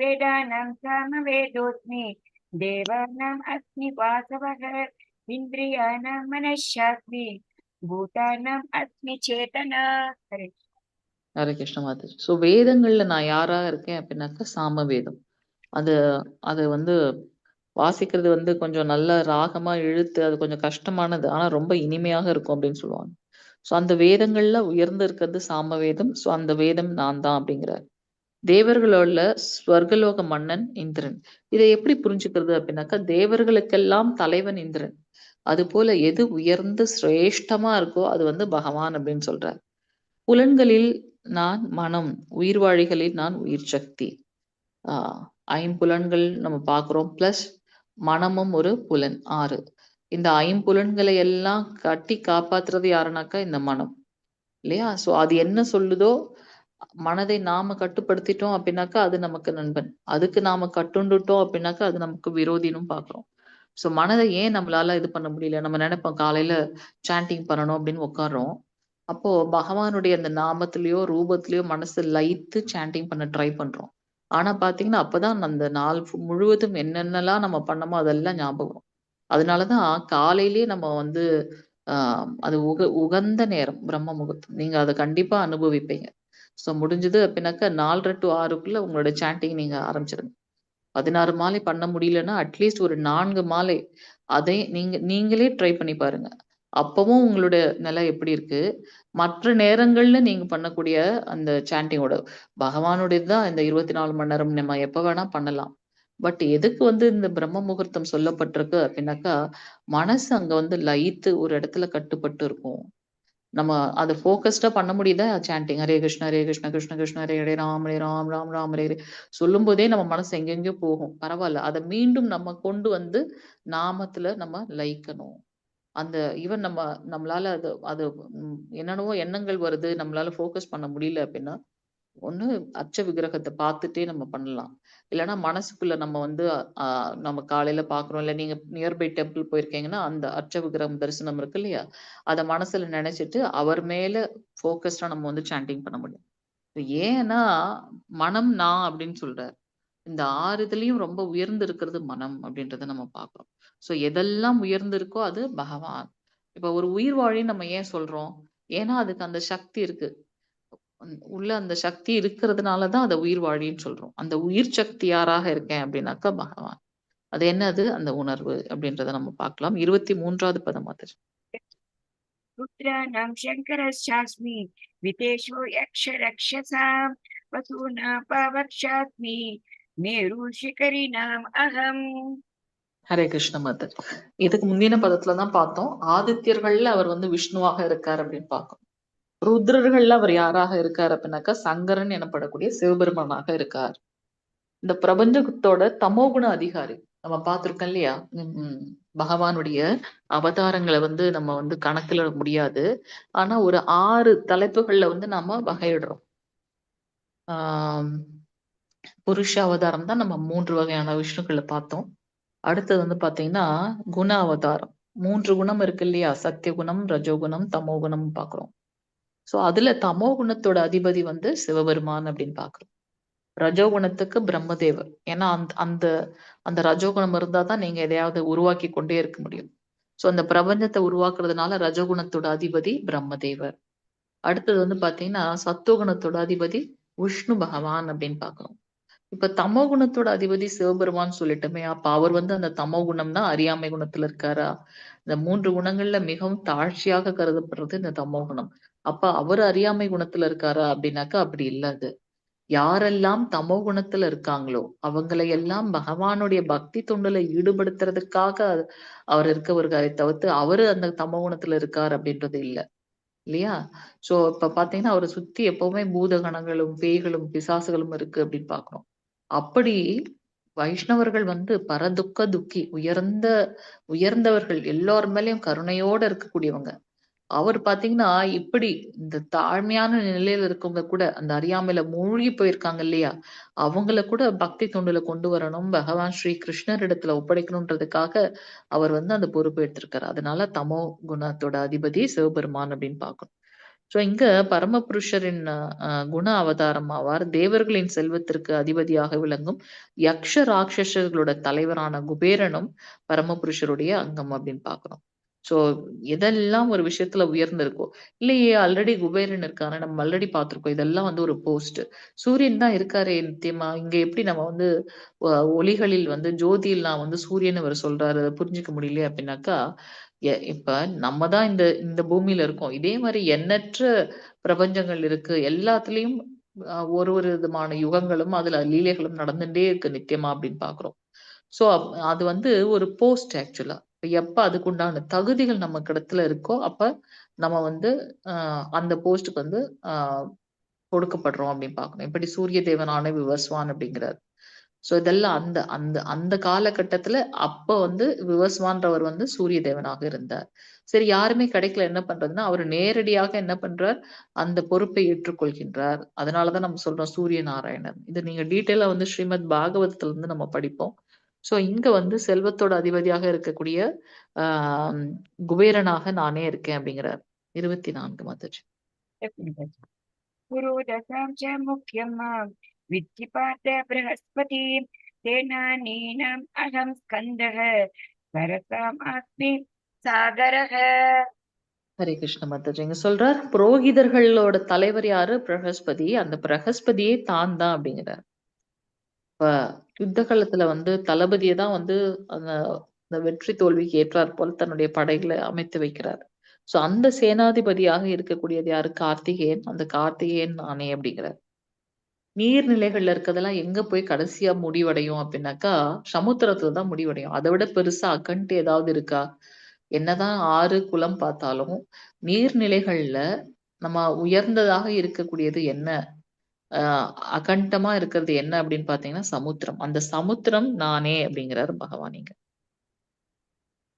वेदानां सामवेदोऽस्मि देवानाम् अस्मि वासवः इन्द्रियाणां मनश्शास्मि भूतानाम् अस्मि चेतना. हरे ஹரே கிருஷ்ண மாதாஜி. ஸோ வேதங்கள்ல நான் யாராக இருக்கேன் அப்படின்னாக்கா சாம வேதம். அது அது வந்து வாசிக்கிறது வந்து கொஞ்சம் நல்ல ராகமா இழுத்து அது கொஞ்சம் கஷ்டமானது. ஆனா ரொம்ப இனிமையாக இருக்கும் அப்படின்னு சொல்லுவாங்க. ஸோ அந்த வேதங்கள்ல உயர்ந்து இருக்கிறது சாம வேதம். ஸோ அந்த வேதம் நான் தான் அப்படிங்கிறார். தேவர்களோட ஸ்வர்கலோக மன்னன் இந்திரன். இதை எப்படி புரிஞ்சுக்கிறது அப்படின்னாக்கா தேவர்களுக்கெல்லாம் தலைவன் இந்திரன். அது போல எது உயர்ந்து சிரேஷ்டமா இருக்கோ அது வந்து பகவான் அப்படின்னு சொல்றார். புலன்களில் நான் மனம், உயிர்வாழிகளில் நான் உயிர் சக்தி. ஆஹ் ஐம்புலன்கள் நம்ம பார்க்கிறோம். பிளஸ் மனமும் ஒரு புலன் 6. இந்த ஐம்புலன்களை எல்லாம் கட்டி காப்பாத்துறது யாருனாக்கா இந்த மனம் இல்லையா? சோ அது என்ன சொல்லுதோ மனதை நாம கட்டுப்படுத்திட்டோம் அப்படின்னாக்கா அது நமக்கு நண்பன். அதுக்கு நாம கட்டுண்டுட்டோம் அப்படின்னாக்கா அது நமக்கு விரோதினும் பாக்குறோம். சோ மனதை ஏன் நம்மளால இது பண்ண முடியல? நம்ம நினைப்போம் காலையில சாண்டிங் பண்ணணும் அப்படின்னு உட்கார்றோம். அப்போ பகவானுடைய அந்த நாமத்திலயோ ரூபத்திலயோ மனசு லயித்து சாண்டிங் பண்ண ட்ரை பண்றோம். ஆனா பாத்தீங்கன்னா அப்பதான் அந்த நாள் முழுவதும் என்னென்னலாம் நம்ம பண்ணமோ அதெல்லாம் ஞாபகம் வரும். அதனாலதான் காலையிலேயே நம்ம வந்து அது உகந்த நேரம் பிரம்ம முகூர்த்தம். நீங்க அதை கண்டிப்பா அனுபவிப்பீங்க. ஸோ முடிஞ்சது அப்படின்னாக்கா 4:30 to 6க்குள்ள உங்களோட சாண்டிங் நீங்க ஆரம்பிச்சிருங்க. 16 மாலை பண்ண முடியலன்னா அட்லீஸ்ட் ஒரு 4 மாலை அதை நீங்களே ட்ரை பண்ணி பாருங்க. அப்பவும் உங்களோட நிலை எப்படி இருக்கு? மற்ற நேரங்கள்ல நீங்க பண்ணக்கூடிய அந்த சாண்டிங்கோட பகவானுடையது தான் இந்த 24 மணி நேரம் நம்ம எப்ப வேணா பண்ணலாம். பட் எதுக்கு வந்து இந்த பிரம்ம முகூர்த்தம் சொல்லப்பட்டிருக்கு அப்படின்னாக்கா மனசு அங்க வந்து லயித்து ஒரு இடத்துல கட்டுப்பட்டு இருக்கும். நம்ம அத ஃபோகஸ்டா பண்ண முடியுதா சாண்டிங் ஹரே கிருஷ்ண ஹரே கிருஷ்ண கிருஷ்ண கிருஷ்ண ஹரே ஹரே ராம் ஹரே ராம் ராம் ராம் ஹரே ஹரே சொல்லும்போதே நம்ம மனசு எங்கெங்கயோ போகும். பரவாயில்ல. அத மீண்டும் நம்ம கொண்டு வந்து நாமத்துல நம்ம லயிக்கணும். அந்த ஈவன் நம்மளால அது அது என்னென்னவோ எண்ணங்கள் வருது. நம்மளால ஃபோகஸ் பண்ண முடியல அப்படின்னா ஒண்ணு அர்ச்ச விக்கிரகத்தை பார்த்துட்டே நம்ம பண்ணலாம். இல்லைன்னா மனசுக்குள்ள நம்ம வந்து நம்ம காலையில பாக்குறோம். இல்ல நீங்க நியர்பை டெம்பிள் போயிருக்கீங்கன்னா அந்த அர்ச்ச விக்கிரகம் தரிசனம் இருக்கு இல்லையா? அத மனசுல நினைச்சிட்டு அவர் மேல ஃபோக்கஸ்டா நம்ம வந்து சாண்டிங் பண்ண முடியும். ஏன்னா மனம் நான் அப்படின்னு சொல்றாரு. இந்த 6 இதுலயும் ரொம்ப உயர்ந்து இருக்கிறது மனம் அப்படின்றத நம்ம பார்க்கிறோம். சோ எதெல்லாம் உயர்ந்து இருக்கோ அது பகவான். இப்ப ஒரு உயிர் வாழின்னு நம்ம ஏன் சொல்றோம்? ஏன்னா அதுக்கு அந்த சக்தி இருக்கு. உள்ள அந்த சக்தி இருக்கிறதுனாலதான் அதை உயிர் வாழின்னு சொல்றோம். அந்த உயிர் சக்தி யாராக இருக்கேன் அப்படின்னாக்கா பகவான். அது என்னது? அந்த உணர்வு அப்படின்றத நம்ம பார்க்கலாம். 23வது பதம் மாத்திரம். रुद्राणां शङ्करश्चास्मि वितेषो यक्षरक्षसां वसूनां पावक्षास्मि मेरुशिखरिणाम् अहम्. ஹரே கிருஷ்ண மதர். இதுக்கு முந்தின பதத்துலதான் பார்த்தோம். ஆதித்யர்கள்ல அவர் வந்து விஷ்ணுவாக இருக்கார் அப்படின்னு பார்த்தோம். ருத்ரர்கள்ல அவர் யாராக இருக்கார் அப்படின்னாக்கா சங்கரன் எனப்படக்கூடிய சிவபெருமானாக இருக்கார். இந்த பிரபஞ்சத்தோட தமோகுண அதிகாரி நம்ம பார்த்திருக்கோம் இல்லையா? பகவானுடைய அவதாரங்களை வந்து நம்ம வந்து கணக்குல முடியாது. ஆனா ஒரு 6 தலைப்புகள்ல வந்து நாம வகையிடுறோம். புருஷ அவதாரம் தான் நம்ம 3 வகையான விஷ்ணுக்களை பார்த்தோம். அடுத்தது வந்து பாத்தீங்கன்னா குண அவதாரம். 3 குணம் இருக்கு இல்லையா? சத்திய குணம், ரஜோகுணம், தமோ குணம் பாக்குறோம். சோ அதுல தமோ குணத்தோட அதிபதி வந்து சிவபெருமான் அப்படின்னு பாக்குறோம். ரஜோகுணத்துக்கு பிரம்மதேவர். ஏன்னா அந்த அந்த அந்த ரஜோகுணம் இருந்தா தான் நீங்க எதையாவது உருவாக்கி கொண்டே இருக்க முடியும். சோ அந்த பிரபஞ்சத்தை உருவாக்குறதுனால ரஜோகுணத்தோட அதிபதி பிரம்மதேவர். அடுத்தது வந்து பாத்தீங்கன்னா சத்துவகுணத்தோட அதிபதி விஷ்ணு பகவான் அப்படின்னு பாக்குறோம். இப்ப தமோ குணத்தோட அதிபதி சிவபெருமான் சொல்லிட்டோமே, அப்ப அவர் வந்து அந்த தமோ குணம்னா அறியாமை குணத்துல இருக்காரா? இந்த 3 குணங்கள்ல மிகவும் தாழ்ச்சியாக கருதப்படுறது இந்த தமோ குணம். அப்ப அவர் அறியாமை குணத்துல இருக்காரா அப்படின்னாக்கா அப்படி இல்ல அது. யாரெல்லாம் தமோ குணத்துல இருக்காங்களோ அவங்களை எல்லாம் பகவானுடைய பக்தி தொண்டுல ஈடுபடுத்துறதுக்காக அவர் இருக்கவர்களை தவிர்த்து அவரு அந்த தமோ குணத்துல இருக்கார் அப்படின்றது இல்ல. இல்லையா? சோ இப்ப பாத்தீங்கன்னா அவரை சுத்தி எப்பவுமே பூதகணங்களும் பேய்களும் பிசாசுகளும் இருக்கு அப்படின்னு பாக்குறோம். அப்படி வைஷ்ணவர்கள் வந்து பரதுக்க துக்கி உயர்ந்தவர்கள் எல்லார் மேலயும் கருணையோட இருக்கக்கூடியவங்க. அவர் பாத்தீங்கன்னா இப்படி இந்த தாழ்மையான நிலையில இருக்கவங்க கூட அந்த அறியாமையில மூழ்கி போயிருக்காங்க இல்லையா, அவங்கள கூட பக்தி தொண்டுல கொண்டு வரணும், பகவான் ஸ்ரீ கிருஷ்ணரிடத்துல ஒப்படைக்கணும்ன்றதுக்காக அவர் வந்து அந்த பொறுப்பு எடுத்திருக்காரு. அதனால தமோ குணத்தோட அதிபதி சிவபெருமான் அப்படின்னு பார்க்கணும். சோ இங்க பரமபுருஷரின் குண அவதாரம் ஆவார். தேவர்களின் செல்வத்திற்கு அதிபதியாக விளங்கும் யக்ஷ ராட்சசர்களோட தலைவரான குபேரனும் பரமபுருஷருடைய அங்கம் அப்படின்னு பார்க்கிறோம். சோ எதெல்லாம் ஒரு விஷயத்துல உயர்ந்திருக்கோ, இல்லையே ஆல்ரெடி குபேரன் இருக்காரு, நம்ம ஆல்ரெடி பார்த்திருக்கோம். இதெல்லாம் வந்து ஒரு போஸ்ட். சூரியன் தான் இருக்காரே நித்தியமா. இங்க எப்படி நம்ம வந்து ஒளிகளில் வந்து ஜோதியில் நான் வந்து சூரியன் அவர் சொல்றாரு, அதை புரிஞ்சுக்க முடியலையே அப்படின்னாக்கா, இப்ப நம்ம தான் இந்த இந்த பூமியில இருக்கோம். இதே மாதிரி எண்ணற்ற பிரபஞ்சங்கள் இருக்கு. எல்லாத்துலயும் ஒரு ஒரு விதமான யுகங்களும், அதுல லீலைகளும் நடந்துட்டே இருக்கு நித்தியமா அப்படின்னு பார்க்கிறோம். சோ அது வந்து ஒரு போஸ்ட் ஆக்சுவலா. எப்ப அதுக்குண்டான தகுதிகள் நமக்கு இடத்துல இருக்கோ, அப்ப நம்ம வந்து அந்த போஸ்ட்டுக்கு வந்து அ கொடுக்கப்படுறோம் அப்படின்னு பார்க்கணும். எப்படி சூரிய தேவனான விவஸ்வான் அப்படிங்கிறார். சோ இதெல்லாம் அந்த அந்த அந்த காலகட்டத்துல அப்ப வந்து விவஸ்வான்றவர் வந்து சூரிய தேவனாக இருந்தார். சரி யாருமே கிடைக்கல என்ன பண்றதுன்னா, அவரு நேரடியாக என்ன பண்றார்? அந்த பொறுப்பை ஏற்றுக்கொள்கின்றார். அதனாலதான் நம்ம சொல்றோம் சூரிய நாராயணன். இது நீங்க டீட்டெயிலா வந்து ஸ்ரீமத் பாகவதத்துல இருந்து நம்ம படிப்போம். சோ இங்க வந்து செல்வத்தோட அதிபதியாக இருக்கக்கூடிய ஆஹ் குபேரனாக நானே இருக்கேன் அப்படிங்கிறார். 24 மாதாஜி. पुरोदसां च मुख्यं मां विद्धि पार्थ बृहस्पतिं सेनानीनाम् अहं स्कन्दः सरसामास्मि सागरः. ஹரே கிருஷ்ண மாதாஜி இங்க சொல்றார் புரோகிதர்களோட தலைவர் யாரு? பிரகஸ்பதி. அந்த பிரகஸ்பதியே தான் தான் அப்படிங்கிறார். இப்ப யுத்த காலத்துல வந்து தளபதியை தான் வந்து அந்த அந்த வெற்றி தோல்விக்கு ஏற்றாற் போல தன்னுடைய படைகளை அமைத்து வைக்கிறார். சோ அந்த சேனாதிபதியாக இருக்கக்கூடியது யாரு? கார்த்திகேயன். அந்த கார்த்திகேயன் நானே அப்படிங்கிறார். நீர்நிலைகள்ல இருக்கிறதெல்லாம் எங்க போய் கடைசியா முடிவடையும் அப்படின்னாக்கா சமுத்திரத்துல தான் முடிவடையும். அதை விட பெருசா அகண்ட் ஏதாவது இருக்கா? என்னதான் ஆறு குளம் பார்த்தாலும் நீர்நிலைகள்ல நம்ம உயர்ந்ததாக இருக்கக்கூடியது என்ன? அகண்டமா இருக்கிறது என்ன அப்படின்னு பாத்தீங்கன்னா சமுத்திரம். அந்த சமுத்திரம் நானே அப்படிங்கிறாரு பகவான் இங்க.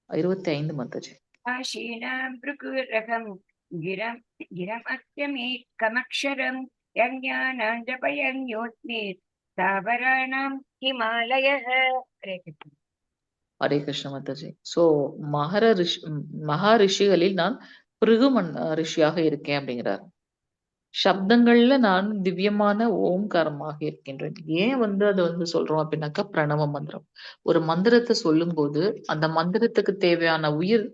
25 மாதாஜி. आशीनां भृगुरहं गिरं गिरमत्यमेकमक्षरं यज्ञानां जपयन्योऽस्मि स्थावराणां हिमालयः. हरे कृष्ण. ஹரே கிருஷ்ண மாதாஜி. சோ மகா ரிஷிகளில் நான் பிருகு ரிஷியாக இருக்கேன் அப்படிங்கிறார். சப்தங்கள்ல நான் திவ்யமான ஓம்காரமாக இருக்கின்றேன். ஏன் வந்து அதை வந்து சொல்றோம் அப்படின்னாக்கா பிரணவ மந்திரம். ஒரு மந்திரத்தை சொல்லும் போது அந்த மந்திரத்துக்கு தேவையான உயிர்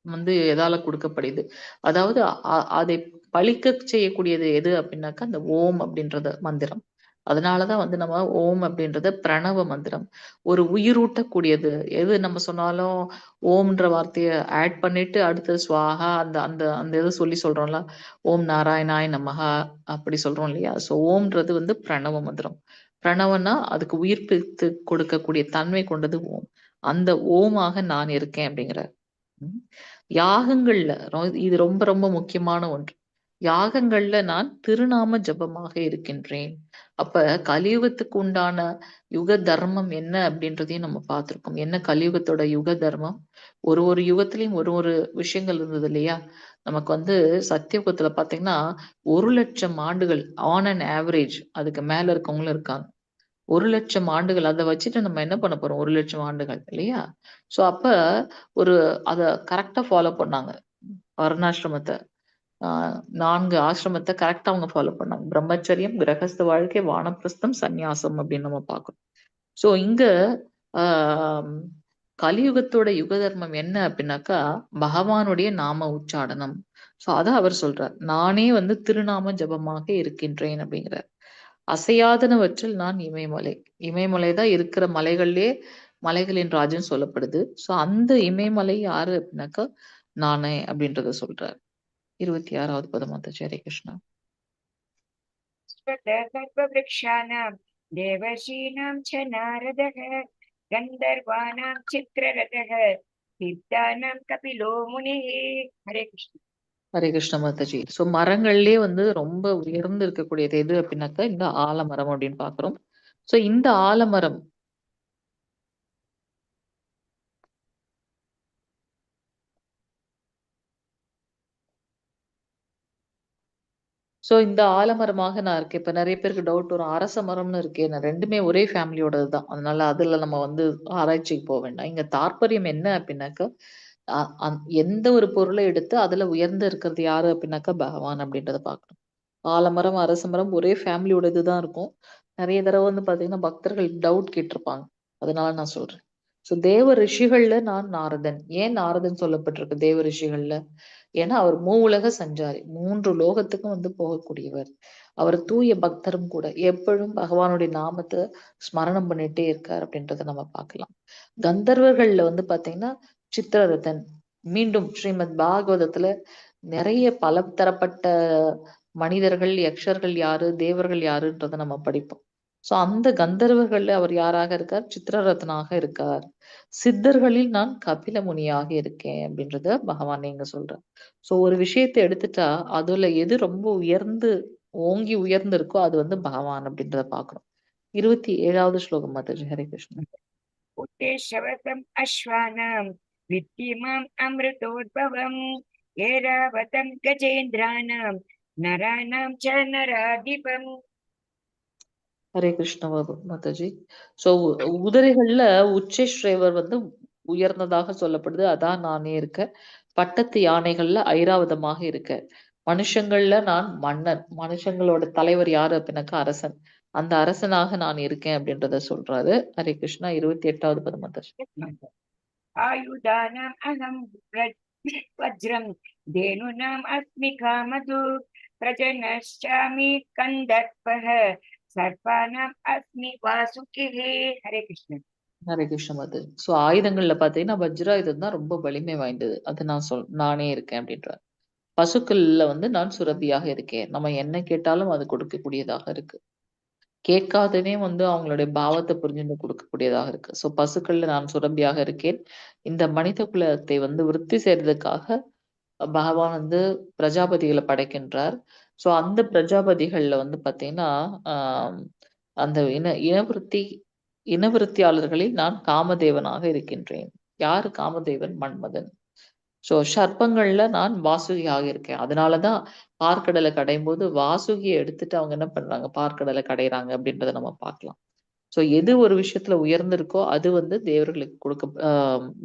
வந்து எதால கொடுக்கப்படுது? அதாவது அதை பலிக்க செய்யக்கூடியது எது அப்படின்னாக்கா அந்த ஓம் அப்படின்றத மந்திரம். அதனாலதான் வந்து நம்ம ஓம் அப்படின்றத பிரணவ மந்திரம். ஒரு உயிரூட்டக்கூடியது எது நம்ம சொன்னாலும் ஓம்ன்ற வார்த்தையை ஆட் பண்ணிட்டு அடுத்தது ஸ்வாஹா அந்த அந்த அந்த இதை சொல்லி சொல்றோம்ல, ஓம் நாராயணாய் நமஹா அப்படி சொல்றோம் இல்லையா? சோ ஓம்ன்றது வந்து பிரணவ மந்திரம். பிரணவம்னா அதுக்கு உயிர்ப்பித்து கொடுக்கக்கூடிய தன்மை கொண்டது ஓம். அந்த ஓமாக நான் இருக்கேன் அப்படிங்கிற யாகங்கள்ல இது ரொம்ப ரொம்ப முக்கியமான ஒன்று. யாகங்கள்ல நான் திருநாம ஜபமாக இருக்கின்றேன். அப்ப கலியுகத்துக்கு உண்டான யுக தர்மம் என்ன அப்படின்றதையும் நம்ம பார்த்திருக்கோம். என்ன கலியுகத்தோட யுக தர்மம்? ஒரு ஒரு யுகத்திலையும் ஒரு ஒரு விஷயங்கள் இருந்தது இல்லையா? நமக்கு வந்து சத்தியுகத்துல பாத்தீங்கன்னா 1,00,000 ஆண்டுகள் ஆன் அன் ஆவரேஜ் அதுக்கு மேல இருக்கவங்களும் இருக்காங்க. 1,00,000 ஆண்டுகள் அத வச்சுட்டு நம்ம என்ன பண்ண போறோம்? 1,00,000 ஆண்டுகள் இல்லையா? சோ அப்ப ஒரு அத கரெக்ட்டா ஃபாலோ பண்ணாங்க. வர்ணாசிரமத்த. ஆ 4 ஆசிரமத்த கரெக்ட்டா அவங்க ஃபாலோ பண்ணாங்க. பிரம்மச்சரியம், கிரகஸ்த வாழ்க்கை, வானப்பிரஸ்தம், சந்நியாசம் அப்படின்னு நம்ம பார்க்கிறோம். சோ இங்க ஆ கலியுகத்தோட யுக தர்மம் என்ன அப்படின்னாக்கா, பகவானுடைய நாம உச்சாடனம். சோ அத அவர் சொல்றார். நானே வந்து திருநாம ஜபமாக இருக்கின்றேன் அப்படிங்கிறார். அசையாதனவற்றில் நான் இமயமலை. இமயமலை தான் இருக்கிற மலைகள்லயே மலைகளின் ராஜன் சொல்லப்படுது. சோ அந்த இமயமலை யாரு அப்படின்னாக்கா நானே அப்படின்றத சொல்றார். 26வது பதம் மாதாஜி. ஹரே கிருஷ்ணா. स्वतः सर्ववृक्षाणां देवर्षीणां च नारदः गन्धर्वाणां चित्ररथः सिद्धानां कपिलो मुनिः. हरे कृष्ण. ஹரே கிருஷ்ண மாதாஜி. சோ மரங்கள்லயே வந்து ரொம்ப உயர்ந்து இருக்கக்கூடியது எது அப்படின்னாக்கா இந்த ஆலமரம் அப்படின்னு பாக்குறோம். சோ இந்த ஆலமரம் இந்த ஆலமரமாக நான் இருக்கேன். இப்ப நிறைய பேருக்கு டவுட் வரும், அரச மரம்னு இருக்கே, நான் ரெண்டுமே ஒரே ஃபேமிலியோடது தான், அதனால அதுல நம்ம வந்து ஆராய்ச்சிக்கு போக வேண்டாம். இங்க தாற்பயம் என்ன அப்படின்னாக்கா எந்த ஒரு பொருளை எடுத்து அதுல உயர்ந்து இருக்கிறது யாரு அப்படின்னாக்கா பகவான் அப்படின்றத பார்க்கணும். ஆலமரம் அரச மரம் ஒரே ஃபேமிலியோட இதுதான் இருக்கும். நிறைய தடவை வந்து பாத்தீங்கன்னா பக்தர்கள் டவுட் கேட்டிருப்பாங்க, அதனால நான் சொல்றேன். தேவ ரிஷிகள்ல நான் நாரதன். ஏன் நாரதன் சொல்லப்பட்டிருக்கு தேவ ரிஷிகள்ல? ஏன்னா அவர் மூவுலக சஞ்சாரி, 3 லோகத்துக்கும் வந்து போகக்கூடியவர். அவர் தூய பக்தரும் கூட, எப்பொழுதும் பகவானுடைய நாமத்தை ஸ்மரணம் பண்ணிட்டே இருக்கார் அப்படின்றத நம்ம பார்க்கலாம். கந்தர்வர்கள்ல வந்து பாத்தீங்கன்னா சித்திரரதன். மீண்டும் ஸ்ரீமத் பாகவதத்துல நிறைய பல தரப்பட்ட மனிதர்கள், யக்ஷர்கள் யாரு, தேவர்கள் யாருன்றத நம்ம படிப்போம். அந்த கந்தர்வர்கள்ல அவர் யாராக இருக்கார்? சித்திரரத்னாக இருக்கார். சித்தர்களில் நான் கபில முனியாக இருக்கேன் அப்படின்றத பகவான் இங்க சொல்றார். ஒரு விஷயத்தை எடுத்துட்டா அதுல எது ரொம்ப உயர்ந்து ஓங்கி உயர்ந்து இருக்கோ அது வந்து பகவான் அப்படின்றத பாக்குறோம். 27வது ஸ்லோகம் மாதாஜி. ஹரே கிருஷ்ணன். उत्तेशवतम् अश्वानां विद्धिमाम् अमृतोद्भवम् ऐरावतं गजेन्द्राणां नराणां च नराधिपम्. ஹரே கிருஷ்ண மாதாஜி. குதிரைகள்ல உச்சேஸ்வரர் வந்து உயர்ந்ததாக சொல்லப்படுது, அதான் நானே இருக்க. பட்டத்து யானைகள்ல ஐராவதமாக இருக்க. மனுஷங்கள்ல நான் மன்னன். மனுஷங்களோட தலைவர் யாரு அப்படின்னாக்கா அரசன். அந்த அரசனாக நான் இருக்கேன் அப்படின்றத சொல்றாரு. ஹரே கிருஷ்ணா. 28வது பதம் மாதாஜி. आयुधानाम् अहं वज्रं धेनूनाम् अस्मि कामधु प्रजनश्चामि कन्दर्पः सर्पाणाम् अस्मि वासुकिः. हरे कृष्ण. ஹரே கிருஷ்ண மாதாஜி. ஆயுதங்கள்ல பாத்தீங்கன்னா வஜ்ராயுதம் தான் ரொம்ப வலிமை வாய்ந்தது. அது நானே இருக்கேன் அப்படின்றார். பசுக்கள்ல வந்து நான் சுரபியாக இருக்கேன். நம்ம என்ன கேட்டாலும் அது கொடுக்கக்கூடியதாக இருக்கு. கேட்காதனே வந்து அவங்களுடைய பாவத்தை புரிஞ்சுட்டு கொடுக்கக்கூடியதாக இருக்கு. பசுக்கள்ல நான் சுரபியாக இருக்கேன். இந்த மனித குலத்தை வந்து விருத்தி செய்யறதுக்காக பகவான் வந்து பிரஜாபதிகளை படைக்கின்றார். அந்த பிரஜாபதிகள்ல வந்து பாத்தீங்கன்னா அந்த இனவிருத்தியாளர்களில் நான் காமதேவனாக இருக்கின்றேன். யாரு காமதேவன்? மன்மதன். சர்ப்பங்கள்ல நான் வாசுகியாக இருக்கேன். அதனாலதான் பார்க்கடலை கடையும் போது வாசுகியை எடுத்துட்டு அவங்க என்ன பண்றாங்க? பார்க்கடலை கடைறாங்க அப்படின்றத நம்ம பார்க்கலாம். எது ஒரு விஷயத்துல உயர்ந்திருக்கோ அது வந்து தேவர்களுக்கு கொடுக்க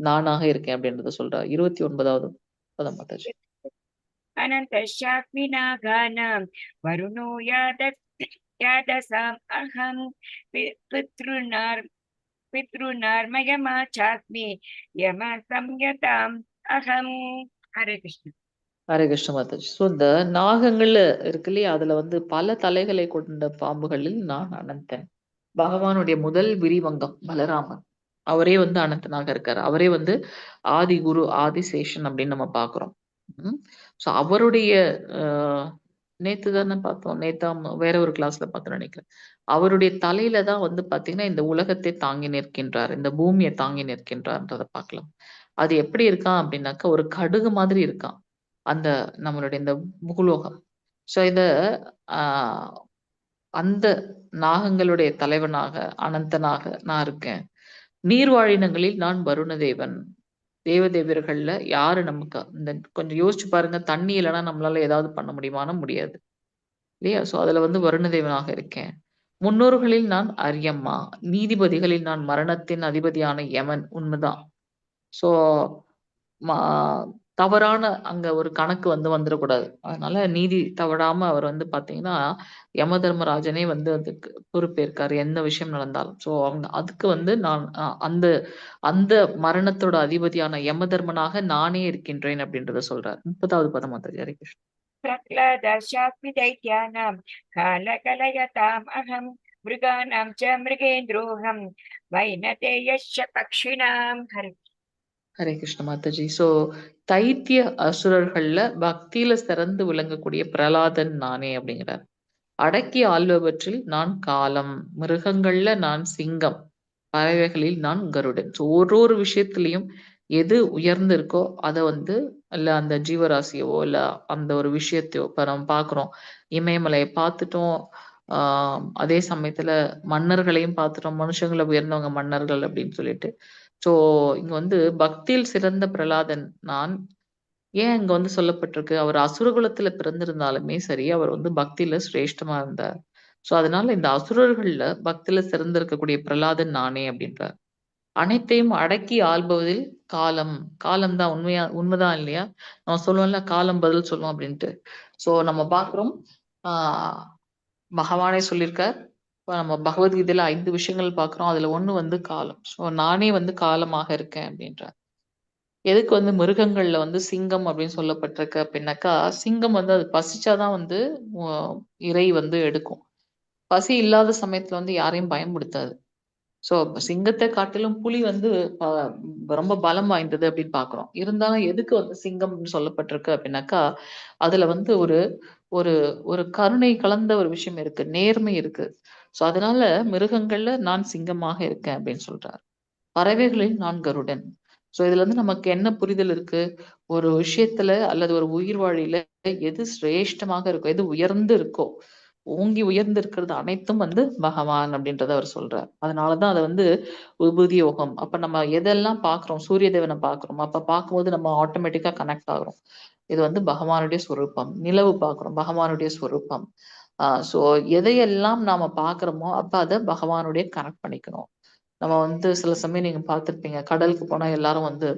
நானாக இருக்கேன் அப்படின்றத சொல்றார். 29வது பதம் மாதாஜி. अनन्तश्चास्मि नागानां वरुणो यादसाम् अहं पितॄणार्मयमा चास्मि यम संयताम् अहम्. हरे कृष्ण. ஹரே கிருஷ்ண மாதாஜி. இந்த நாகங்கள்ல இருக்கு இல்லையா, அதுல வந்து பல தலைகளை கொண்ட பாம்புகளில் நான் அனந்தன். பகவானுடைய முதல் விரிவங்கம் பலராமன், அவரே வந்து அனந்தனாக இருக்காரு. அவரே வந்து ஆதி குரு ஆதிசேஷன் அப்படின்னு நம்ம பாக்குறோம். அவருடைய நேத்து தானே பார்த்தோம், நேத்தாம் வேற ஒரு கிளாஸ்ல பார்த்தோம் நினைக்கிறேன். அவருடைய தலையில தான் வந்து பாத்தீங்கன்னா இந்த உலகத்தை தாங்கி நிற்கின்றார், இந்த பூமியை தாங்கி நிற்கின்றார்ன்றதை பார்க்கலாம். அது எப்படி இருக்கான் அப்படின்னாக்கா ஒரு கடுகு மாதிரி இருக்கான் அந்த நம்மளுடைய இந்த பூலோகம். இத அந்த நாகங்களுடைய தலைவனாக அனந்தனாக நான் இருக்கேன். நீர்வாழினங்களில் நான் வருணதேவன். தேவதேவர்கள்ல யாரு நமக்கு இந்த கொஞ்சம் யோசிச்சு பாருங்க, தண்ணி இல்லைன்னா நம்மளால ஏதாவது பண்ண முடியுமானா முடியாது இல்லையா? அதுல வந்து வருணதேவனாக இருக்கேன். முன்னோர்களில் நான் அரியம்மா. நீதிபதிகளில் நான் மரணத்தின் அதிபதியான யமன். உண்மைதான். சோ தவறான அங்க ஒரு கணக்கு வந்து வந்துடக்கூடாது. அதனால நீதி தவறாம அவர் வந்து பாத்தீங்கன்னா யம தர்மராஜனே வந்து அதுக்கு பொறுப்பேற்காரு எந்த விஷயம் நடந்தாலும். அவங்க அதுக்கு வந்து நான் அந்த அந்த மரணத்தோட அதிபதியான யம தர்மனாக நானே இருக்கின்றேன் அப்படின்றத சொல்றார். 30வது பதம் மாதாஜி. ஹரே கிருஷ்ணா. प्रह्लादशास्मि दैत्यानां कालकलयताम् अहं मृगाणां च मृगेन्द्रोऽहं वैनतेयश्च पक्षिणां. हरे ஹரே கிருஷ்ண மாதாஜி. சோ தைத்திய அசுரர்கள்ல பக்தியில சிறந்து விளங்கக்கூடிய பிரலாதன் நானே அப்படிங்கிறார். அடக்கி ஆள்பவற்றில் நான் காலம், மிருகங்கள்ல நான் சிங்கம், பறவைகளில் நான் கருடன். ஸோ ஒரு விஷயத்திலையும் எது உயர்ந்து இருக்கோ அத வந்து இல்ல அந்த ஜீவராசியவோ இல்ல அந்த ஒரு விஷயத்தையோ இப்ப நம்ம பார்க்குறோம். இமயமலையை பார்த்துட்டோம். அதே சமயத்துல மன்னர்களையும் பார்த்துட்டோம். மனுஷங்கள உயர்ந்தவங்க மன்னர்கள் அப்படின்னு சொல்லிட்டு. ஸோ இங்க வந்து பக்தியில் சிறந்த பிரலாதன் நான். ஏன் இங்க வந்து சொல்லப்பட்டிருக்கு? அவர் அசுரகுலத்துல பிறந்திருந்தாலுமே சரி, அவர் வந்து பக்தியில சிரேஷ்டமா இருந்தார். ஸோ அதனால இந்த அசுரர்கள்ல பக்தியில சிறந்திருக்கக்கூடிய பிரலாதன் நானே அப்படின்றார். அனைத்தையும் அடக்கி ஆள்பவதில் காலம். காலம் தான் உண்மைதான் இல்லையா? நம்ம சொல்லுவோம்ல காலம் பதில் சொல்லும் அப்படின்ட்டு. ஸோ நம்ம பார்க்கிறோம். ஆ பகவானே சொல்லியிருக்கார். இப்ப நம்ம பகவத்கீதையில 5 விஷயங்கள் பார்க்கிறோம். அதுல ஒண்ணு வந்து காலம். ஸோ நானே வந்து காலமாக இருக்கேன் அப்படின்றார். எதுக்கு வந்து மிருகங்கள்ல வந்து சிங்கம் அப்படின்னு சொல்லப்பட்டிருக்கு அப்படின்னாக்கா, சிங்கம் வந்து அது பசிச்சாதான் வந்து உ இரை வந்து எடுக்கும். பசி இல்லாத சமயத்துல வந்து யாரையும் பயமுறுத்தாது. ஸோ சிங்கத்தை காட்டிலும் புலி வந்து ப ரொம்ப பலம் வாய்ந்தது அப்படின்னு பார்க்கிறோம். இருந்தாலும் எதுக்கு வந்து சிங்கம்னு சொல்லப்பட்டிருக்கு அப்படின்னாக்கா, அதுல வந்து ஒரு ஒரு ஒரு கருணை கலந்த ஒரு விஷயம் இருக்கு. நேர்மை இருக்கு. ஸோ அதனால மிருகங்கள்ல நான் சிங்கமாக இருக்கேன் அப்படின்னு சொல்றார். பறவைகளில் நான் கருடன். ஸோ இதுல வந்து நமக்கு என்ன புரிதல் இருக்கு? ஒரு விஷயத்துல அல்லது ஒரு உயிர் வாழியில எது சிரேஷ்டமாக இருக்கோ, எது உயர்ந்து இருக்கோ, ஓங்கி உயர்ந்து இருக்கிறது அனைத்தும் வந்து பகவான் அப்படின்றத அவர் சொல்றார். அதனாலதான் அத வந்து விபூதி யோகம். அப்ப நம்ம எதெல்லாம் பார்க்கிறோம், சூரிய தேவனை பார்க்கிறோம். அப்ப பார்க்கும்போது நம்ம ஆட்டோமேட்டிக்கா கனெக்ட் ஆகுறோம். இது வந்து பகவானுடைய ஸ்வரூபம். நிலவு பார்க்கிறோம், பகவானுடைய ஸ்வரூபம். சோ எதையெல்லாம் நாம பார்க்கிறோமோ, அப்ப அத பகவானுடைய கனெக்ட் பண்ணிக்கணும். நம்ம வந்து சில சமயம் நீங்க பார்த்திருப்பீங்க. கடலுக்கு போனா எல்லாரும் வந்து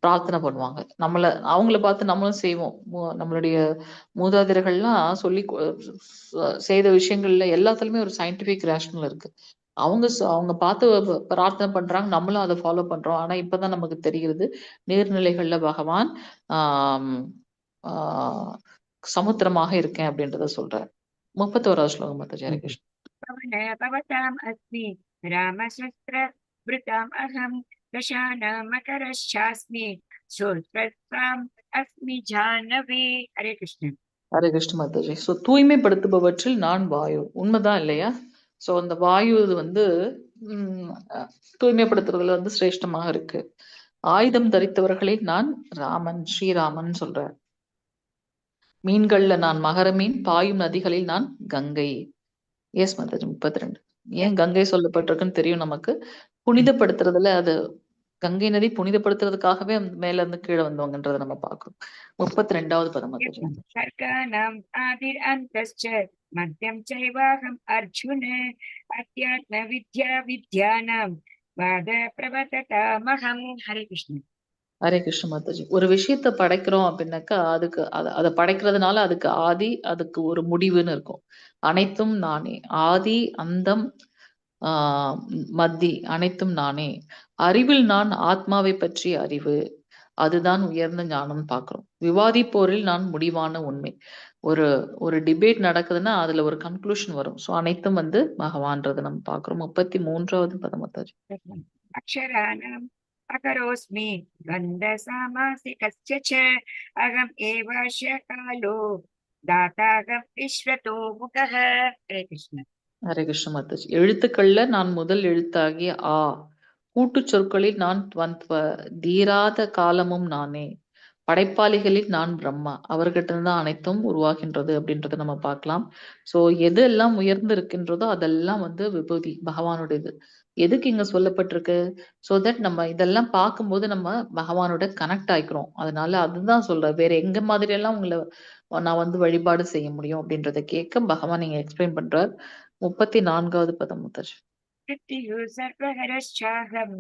பிரார்த்தனை பண்ணுவாங்க. அவங்கள பார்த்து நம்மளும் செய்வோம். நம்மளுடைய மூதாதையர்கள்லாம் சொல்லி செய்த விஷயங்கள்ல எல்லாத்துலயுமே ஒரு சயின்டிபிக் ரேஷனல் இருக்கு. அவங்க பார்த்து பிரார்த்தனை பண்றாங்க. நம்மளும் அத ஃபாலோ பண்றோம். ஆனா இப்பதான் நமக்கு தெரிகிறது. நீர்நிலைகள்ல பகவான் ஆம் ஆ சமுத்திரமாக இருக்கேன் அப்படின்றத சொல்றார். 31வது ஸ்லோகம் மாதாஜி. ஹரே கிருஷ்ணா. पवन भवताम् अस्मि रामशस्त्रभृताम् अहं दशानमकरश्चास्मि शूद्रस्त्वाम् अस्मि जाह्नवी हरे कृष्ण ஹரே கிருஷ்ண மாதாஜி. ஸோ தூய்மைப்படுத்துபவற்றில் நான் வாயு. உண்மைதான் இல்லையா? ஸோ அந்த வாயு இது வந்து உம் தூய்மைப்படுத்துறதுல வந்து சிரேஷ்டமாக இருக்கு. ஆயுதம் தரித்தவர்களில் நான் ராமன், ஸ்ரீராமன் சொல்றார். மீன்கள்ல நான் மகர மீன், பாயும் நதிகளில் நான் கங்கை. எஸ் மாதாஜி. 32. ஏன் கங்கை சொல்லப்பட்டிருக்குன்னு தெரியும் நமக்கு. புனிதப்படுத்துறதுல அது கங்கை நதி புனிதப்படுத்துறதுக்காகவே மேல இருந்து கீழே வந்தவங்கன்றதை நம்ம பார்க்கிறோம். 32வது பதம் மாதாஜி. सर्गाणाम् आदिरन्तश्च मध्यं चैवाहम् अर्जुन अध्यात्मविद्या विद्यानां वादप्रवदतामहं हरे कृष्ण ஹரே கிருஷ்ண மாதாஜி. ஒரு விஷயத்த படைக்கிறோம் அப்படின்னாக்கா அதுக்கு அதை படைக்கிறதுனால அதுக்கு ஆதி, அதுக்கு ஒரு முடிவுன்னு இருக்கும். அனைத்தும் நானே. ஆதி, அந்தம், மத்தி அனைத்தும் நானே. அறிவில் நான் ஆத்மாவை பற்றிய அறிவு. அதுதான் உயர்ந்த ஞானம் பார்க்கிறோம். விவாதிப்போரில் நான் முடிவான உண்மை. ஒரு ஒரு டிபேட் நடக்குதுன்னா அதுல ஒரு கன்க்ளூஷன் வரும். ஸோ அனைத்தும் வந்து பகவான்றதை நம்ம பார்க்கிறோம். 33வது பதம் மாதாஜி. अक्षराणाम् अकरोऽस्मि गन्धसामासिकस्य च अहम् एवास्य कालो दाताहं विश्वतो मुखः हरे कृष्ण ஹரே கிருஷ்ண மாதாஜி. எழுத்துக்கள்ல நான் முதல் எழுத்தாகிய ஆ. கூட்டுச் சொற்களில் நான் துவந்த்வ. தீராத காலமும் நானே. படைப்பாளிகளில் நான் பிரம்மா. அவர்கிட்ட இருந்து தான் அனைத்தும் உருவாகின்றது அப்படின்றத நம்ம பார்க்கலாம். சோ எது எல்லாம் உயர்ந்து இருக்கின்றதோ அதெல்லாம் வந்து விபூதி பகவானுடையது. எதுக்கு இங்க சொல்லப்பட்டிருக்கு? சோ தட் நம்ம இதெல்லாம் பார்க்கும்போது நம்ம பகவானோட கனெக்ட் ஆயிக்கிறோம். அதனால அதுதான் சொல்றேன். வேற எங்க மாதிரி எல்லாம் உங்களை நான் வந்து வழிபாடு செய்ய முடியும் அப்படின்றத கேட்க பகவான் இங்க எக்ஸ்பிளைன் பண்றார். 34வது பதம் முத்தஜி. मृत्युः सर्वहरश्चाहम्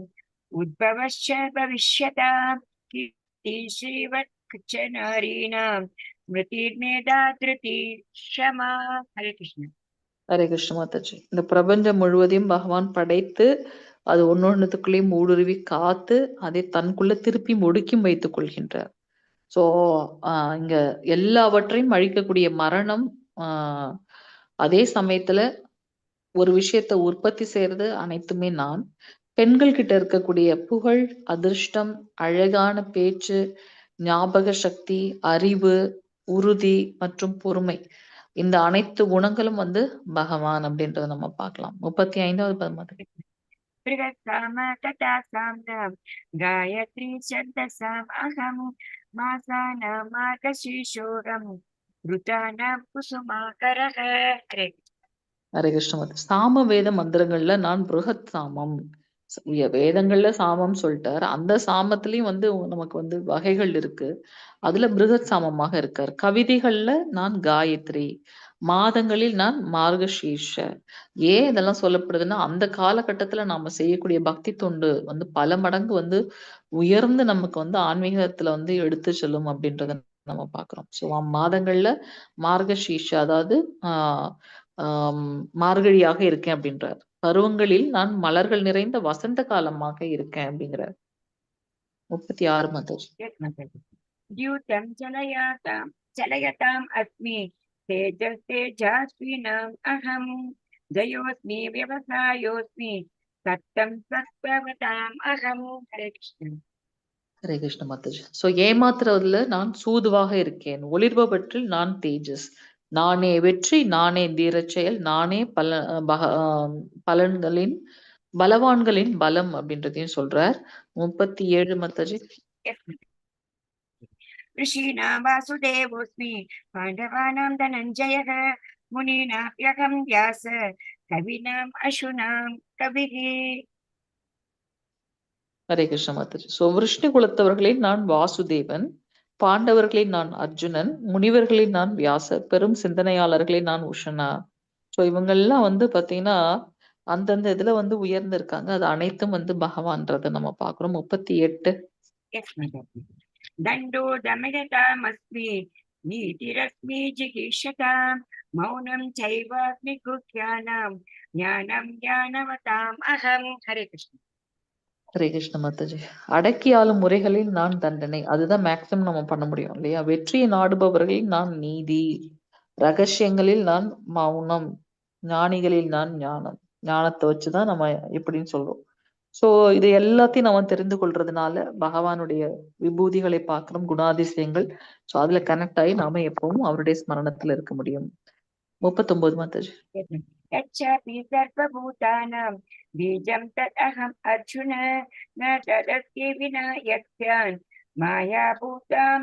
उद्भवश्च भविष्यताम् कीर्तिः श्रीवत् च नारीणां स्मृतिर्मेधा धृतिः क्षमा हरे कृष्ण ஹரே கிருஷ்ண மாதாஜி. இந்த பிரபஞ்சம் முழுவதையும் பகவான் படைத்து அது ஒன்னொன்னுத்துக்குள்ளேயும் ஊடுருவி காத்து அதை தனக்குள்ள திருப்பி ஒடுக்கியும் வைத்துக் கொள்கின்றார். சோ இங்க எல்லாவற்றையும் அழிக்கக்கூடிய மரணம். அதே சமயத்துல ஒரு விஷயத்த உற்பத்தி செய்யறது அனைத்துமே நான். பெண்கள் கிட்ட இருக்கக்கூடிய புகழ், அதிர்ஷ்டம், அழகான பேச்சு, ஞாபக சக்தி, அறிவு, உறுதி மற்றும் பொறுமை. இந்த அனைத்து குணங்களும் வந்து பகவான் அப்படின்றத நம்ம பார்க்கலாம். 35வது பதம். बृहत्साम तथा साम्नां गायत्री छन्दसाम् अहं मासानां मार्गशीर्षोऽहं ऋतानां कुसुमाकरः हरे ஹரே கிருஷ்ணமூர்த்தி. சாம வேத மந்திரங்கள்ல நான் பிருகத் சாமம். வேதங்கள்ல சாமம் சொல்லிட்டார். அந்த சாமத்திலயும் வந்து நமக்கு வந்து வகைகள் இருக்கு. அதுல பிருகத் சாமமாக இருக்கார். கவிதைகள்ல நான் காயத்ரி, மாதங்களில் நான் மார்கசீர்ஷ. ஏன் இதெல்லாம் சொல்லப்படுதுன்னா அந்த காலகட்டத்துல நாம செய்யக்கூடிய பக்தி தொண்டு வந்து பல மடங்கு வந்து உயர்ந்து நமக்கு வந்து ஆன்மீகத்துல வந்து எடுத்து செல்லும் அப்படின்றத நம்ம பார்க்கிறோம். ஸோ மாதங்கள்ல மார்கசீர்ஷ, அதாவது ஆஹ் மார்கழியாக இருக்கேன் அப்படின்றார். பருவங்களில் நான் மலர்கள் நிறைந்த வசந்த காலமாக இருக்கேன் அப்படிங்கிறார். 36 மதர். द्यूतं चलयताम् अस्मि तेजस्तेजस्विनाम् अहं जयोऽस्मि व्यवसायोऽस्मि सत्तं सत्त्ववताम् अहं हरे कृष्ण ஹரே கிருஷ்ண மாதாஜி. சோ ஏமாத்துறதுல நான் சூதுவாக இருக்கேன். ஒளிர்பவற்றில் நான் தேஜஸ். நானே வெற்றி, நானே தீரச் செயல், நானே பலன்களின் பலவான்களின் பலம் அப்படின்றதையும் சொல்றார். 37 மாதாஜி. ऋषीणां वासुदेवोऽस्मि पाण्डवानां धनञ्जयः मुनीनाप्यहं व्यास कवीनाम् अशूनां कविः ஹரே கிருஷ்ண மாதாஜி. சோ விஷ்ணு குலத்தவர்களில் நான் வாசுதேவன், பாண்டவர்களில் நான் அர்ஜுனன், முனிவர்களில் நான் வியாசர், பெரும் சிந்தனையாளர்களில் நான் உஷனா. சோ இவங்கெல்லாம் வந்து பாத்தீங்கன்னா அந்தந்த இதுல வந்து உயர்ந்து இருக்காங்க. அது அனைத்தும் வந்து பகவான்றதை நம்ம பாக்குறோம். 38. दण्डो दमयतामस्मि नीतिरस्मि जिगीषतां मौनं चैवाग्निगुह्यानां ज्ञानं ज्ञानवताम् अहं हरे कृष्ण ஹரே கிருஷ்ண மாதாஜி. அடக்கி ஆளும் முறைகளில் நான் தண்டனை. அதுதான் மேக்சிமம் நம்ம பண்ண முடியும் இல்லையா? வெற்றியை நாடுபவர்களில் நான் நீதி, ரகசியங்களில் நான் மௌனம், ஞானிகளில் நான் ஞானம். ஞானத்தை வச்சுதான் நம்ம இப்படின்னு சொல்றோம். சோ இது எல்லாத்தையும் நம்ம தெரிந்து கொள்றதுனால பகவானுடைய விபூதிகளை பார்க்கிறோம், குணாதிசயங்கள். சோ அதுல கனெக்ட் ஆகி நாம எப்பவும் அவருடைய ஸ்மரணத்துல இருக்க முடியும். 39 மாதாஜி. यच्चापि सर्वभूतानां बीजं तदहम् अर्जुन न तदस्ति विना यत्यान् मायाभूतां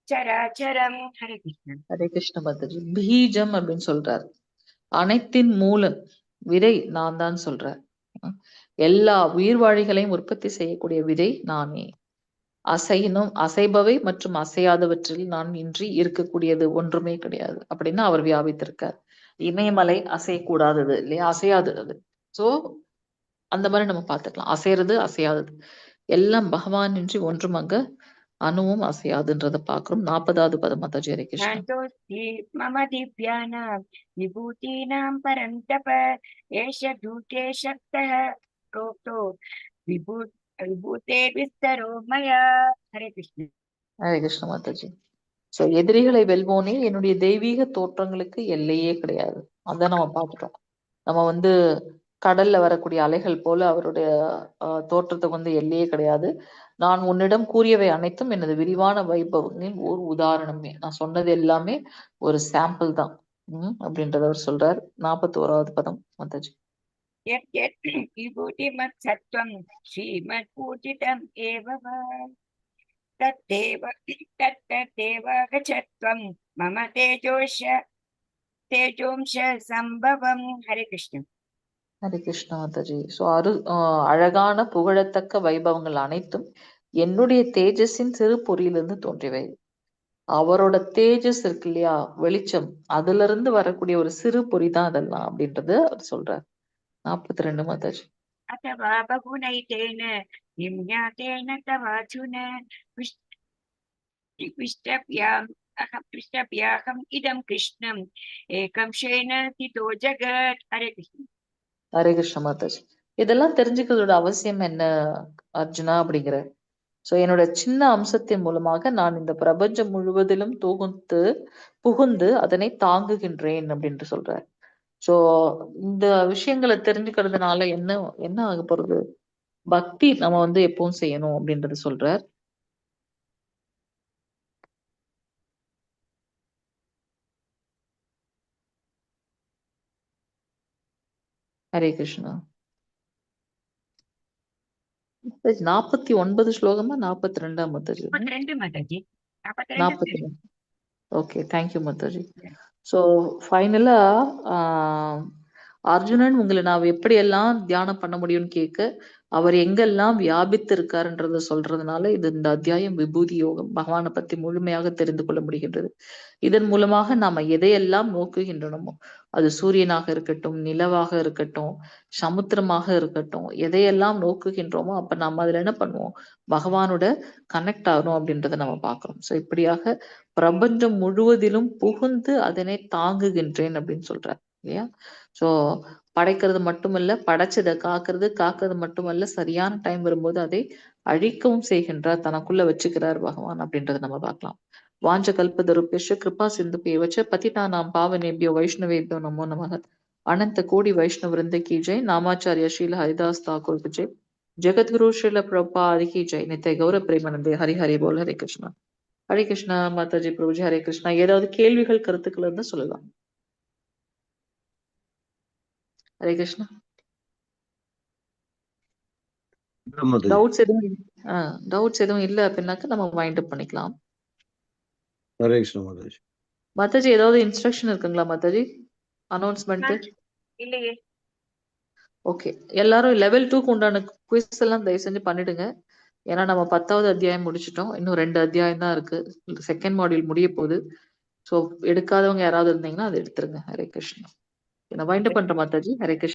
चराचरं हरे कृष्ण ஹரே கிருஷ்ண மாதாஜி. பீஜம் அப்படின்னு சொல்றார். அனைத்தின் மூலம் விதை நான் தான் சொல்றேன். எல்லா உயிர்வாழிகளையும் உற்பத்தி செய்யக்கூடிய விதை நானே. அசைபவை மற்றும் அசையாதவற்றில் நான் இன்றி இருக்கக்கூடியது ஒன்றுமே கிடையாது அப்படின்னு அவர் வியாபித்திருக்கார். இமயமலை அசையக்கூடாதது இல்லையா? அசையாதது. சோ அந்த மாதிரி நம்ம பார்த்துக்கலாம். அசைறது, அசையாதது எல்லாம் பகவான் இன்றி ஒன்றும் அங்க அணுவும் அசையாதுன்றதை பார்க்கிறோம். 40வது பதம் மாதாஜி. ஹரே கிருஷ்ணா. नान्तोऽस्ति मम दिव्यानां विभूतीनां परं तप एष दूते शक्तः प्रोक्तो विभूते विस्तरो मया हरे कृष्ण ஹரே கிருஷ்ண மாதாஜி. சோ எதிரிகளை வெல்வோனே, என்னுடைய தெய்வீக தோற்றங்களுக்கு எல்லையே கிடையாது. அதான் நம்ம பார்த்துட்டோம். நம்ம வந்து கடல்ல வரக்கூடிய அலைகள் போல அவருடைய தோற்றத்துக்கு வந்து எல்லையே கிடையாது. நான் உன்னிடம் கூறியவை அனைத்தும் எனது விரிவான வைபவங்களின் ஒரு உதாரணமே. நான் சொன்னது எல்லாமே ஒரு சாம்பிள் தான் அப்படின்றத அவர் சொல்றார். 41வது பதம் மாதாஜி. यत् यत् विभूतिमत्सत्त्वं श्रीमत्पूजितम् एव वा तत्तदेव गच्छत्वं मम तेजोंश संभवं हरे कृष्ण ஹரே கிருஷ்ண மாதாஜி. சோ அழகான புகழத்தக்க வைபவங்கள் அனைத்தும் என்னுடைய தேஜஸின் சிறு பொறியிலிருந்து தோன்றியவை. அவரோட தேஜஸ் இருக்கு இல்லையா, வெளிச்சம், அதுல இருந்து வரக்கூடிய ஒரு சிறு பொறி தான் அதெல்லாம் அப்படின்றது அவர் சொல்றார். 42 மாதாஜி. अथवा बहुनैतेन निम्यातेन तवार्जुन पृष्ठभ्याहम् इदं कृष्णम् एकं शेन तितो जगत् हरे कृष्ण ஹரே கிருஷ்ண மாதாஜி. இதெல்லாம் தெரிஞ்சுக்கிறதோட அவசியம் என்ன அர்ஜுனா அப்படிங்கிற. சோ என்னோட சின்ன அம்சத்தின் மூலமாக நான் இந்த பிரபஞ்சம் முழுவதிலும் புகுந்து அதனை தாங்குகின்றேன் அப்படின்ட்டு சொல்றார். சோ இந்த விஷயங்களை தெரிஞ்சுக்கிறதுனால என்ன ஆக போறது? பக்தி நம்ம வந்து எப்பவும் செய்யணும் அப்படின்றத சொல்றார். Hare Krishna. 49 ஸ்லோகமா 42 Mataji? 42 Mataji. 42 42. Okay, thank you Mataji. So ஃபைனலா அர்ஜுனன் உங்களை நான் எப்படியெல்லாம் தியானம் பண்ண முடியும்னு கேட்க, அவர் எங்கெல்லாம் வியாபித்து இருக்காருன்றத சொல்றதுனால இது இந்த அத்தியாயம் விபூதி யோகம், பகவானை பத்தி முழுமையாக தெரிந்து கொள்ள முடிகின்றது. இதன் மூலமாக நாம எதையெல்லாம் நோக்குகின்றனமோ, அது சூரியனாக இருக்கட்டும், நிலவாக இருக்கட்டும், சமுத்திரமாக இருக்கட்டும், எதையெல்லாம் நோக்குகின்றோமோ அப்ப நம்ம அதுல என்ன பண்ணுவோம், பகவானோட கனெக்ட் ஆகணும் அப்படின்றத நம்ம பார்க்கிறோம். ஸோ இப்படியாக பிரபஞ்சம் முழுவதிலும் புகுந்து அதனை தாங்குகின்றேன் அப்படின்னு சொல்றார் இல்லையா? ஸோ படைக்கிறது மட்டுமல்ல, படைச்சதை காக்கிறது, காக்கிறது மட்டுமல்ல, சரியான டைம் வரும்போது அதை அழிக்கவும் செய்கின்றார், தனக்குள்ள வச்சுக்கிறார் பகவான் அப்படின்றத நம்ம பார்க்கலாம். வாஞ்ச கல்பதருப்பேஷ கிருபா சிந்து பேவச்ச பதிதானாம் பாவனேபியோ வைஷ்ணவேபியோ நமோ நமக. அனந்த கோடி வைஷ்ணவ விருந்த கி ஜெய். நாமாச்சாரிய ஸ்ரீல ஹரிதாஸ் தாக்கூர் கி ஜெய். ஜெகத்குரு ஸ்ரீல பிரபாதி கி ஜெய். நித்திய கௌர பிரேமானந்தே. ஹரி ஹரி போல். ஹரே கிருஷ்ணா. ஹரே கிருஷ்ணா மாதாஜி, பிரபுஜி. ஹரே கிருஷ்ணா. ஏதாவது கேள்விகள் கருத்துக்கள் இருந்தா சொல்லலாம். ஹரே கிருஷ்ணா. மாதாஜி. டவுட்ஸ் எதுவும் இல்ல அப்படின்னாக்க நம்ம வைண்ட் அப் பண்ணிக்கலாம். ஹரே கிருஷ்ணா மாதாஜி. மாதாஜி ஏதாவது இன்ஸ்ட்ரக்ஷன் இருக்குங்களா மாதாஜி? அனௌன்ஸ்மெண்ட்? இல்லையே. ஓகே, எல்லாரும் லெவல் 2க்கு உண்டான குவிஸ் எல்லாம் தயவு செஞ்சு பண்ணிடுங்க. ஏன்னா நம்ம 10வது அத்தியாயம் முடிச்சிட்டோம், இன்னும் 2 அத்தியாயம் தான் இருக்கு, செகண்ட் மாடியூல் முடிய போகுது. ஸோ எடுக்காதவங்க யாராவது இருந்தீங்கன்னா அதை எடுத்துருங்க. ஹரே கிருஷ்ணா. நான் வைண்ட் அப் பண்றேன் மாதாஜி. ஹரே கிருஷ்ணா.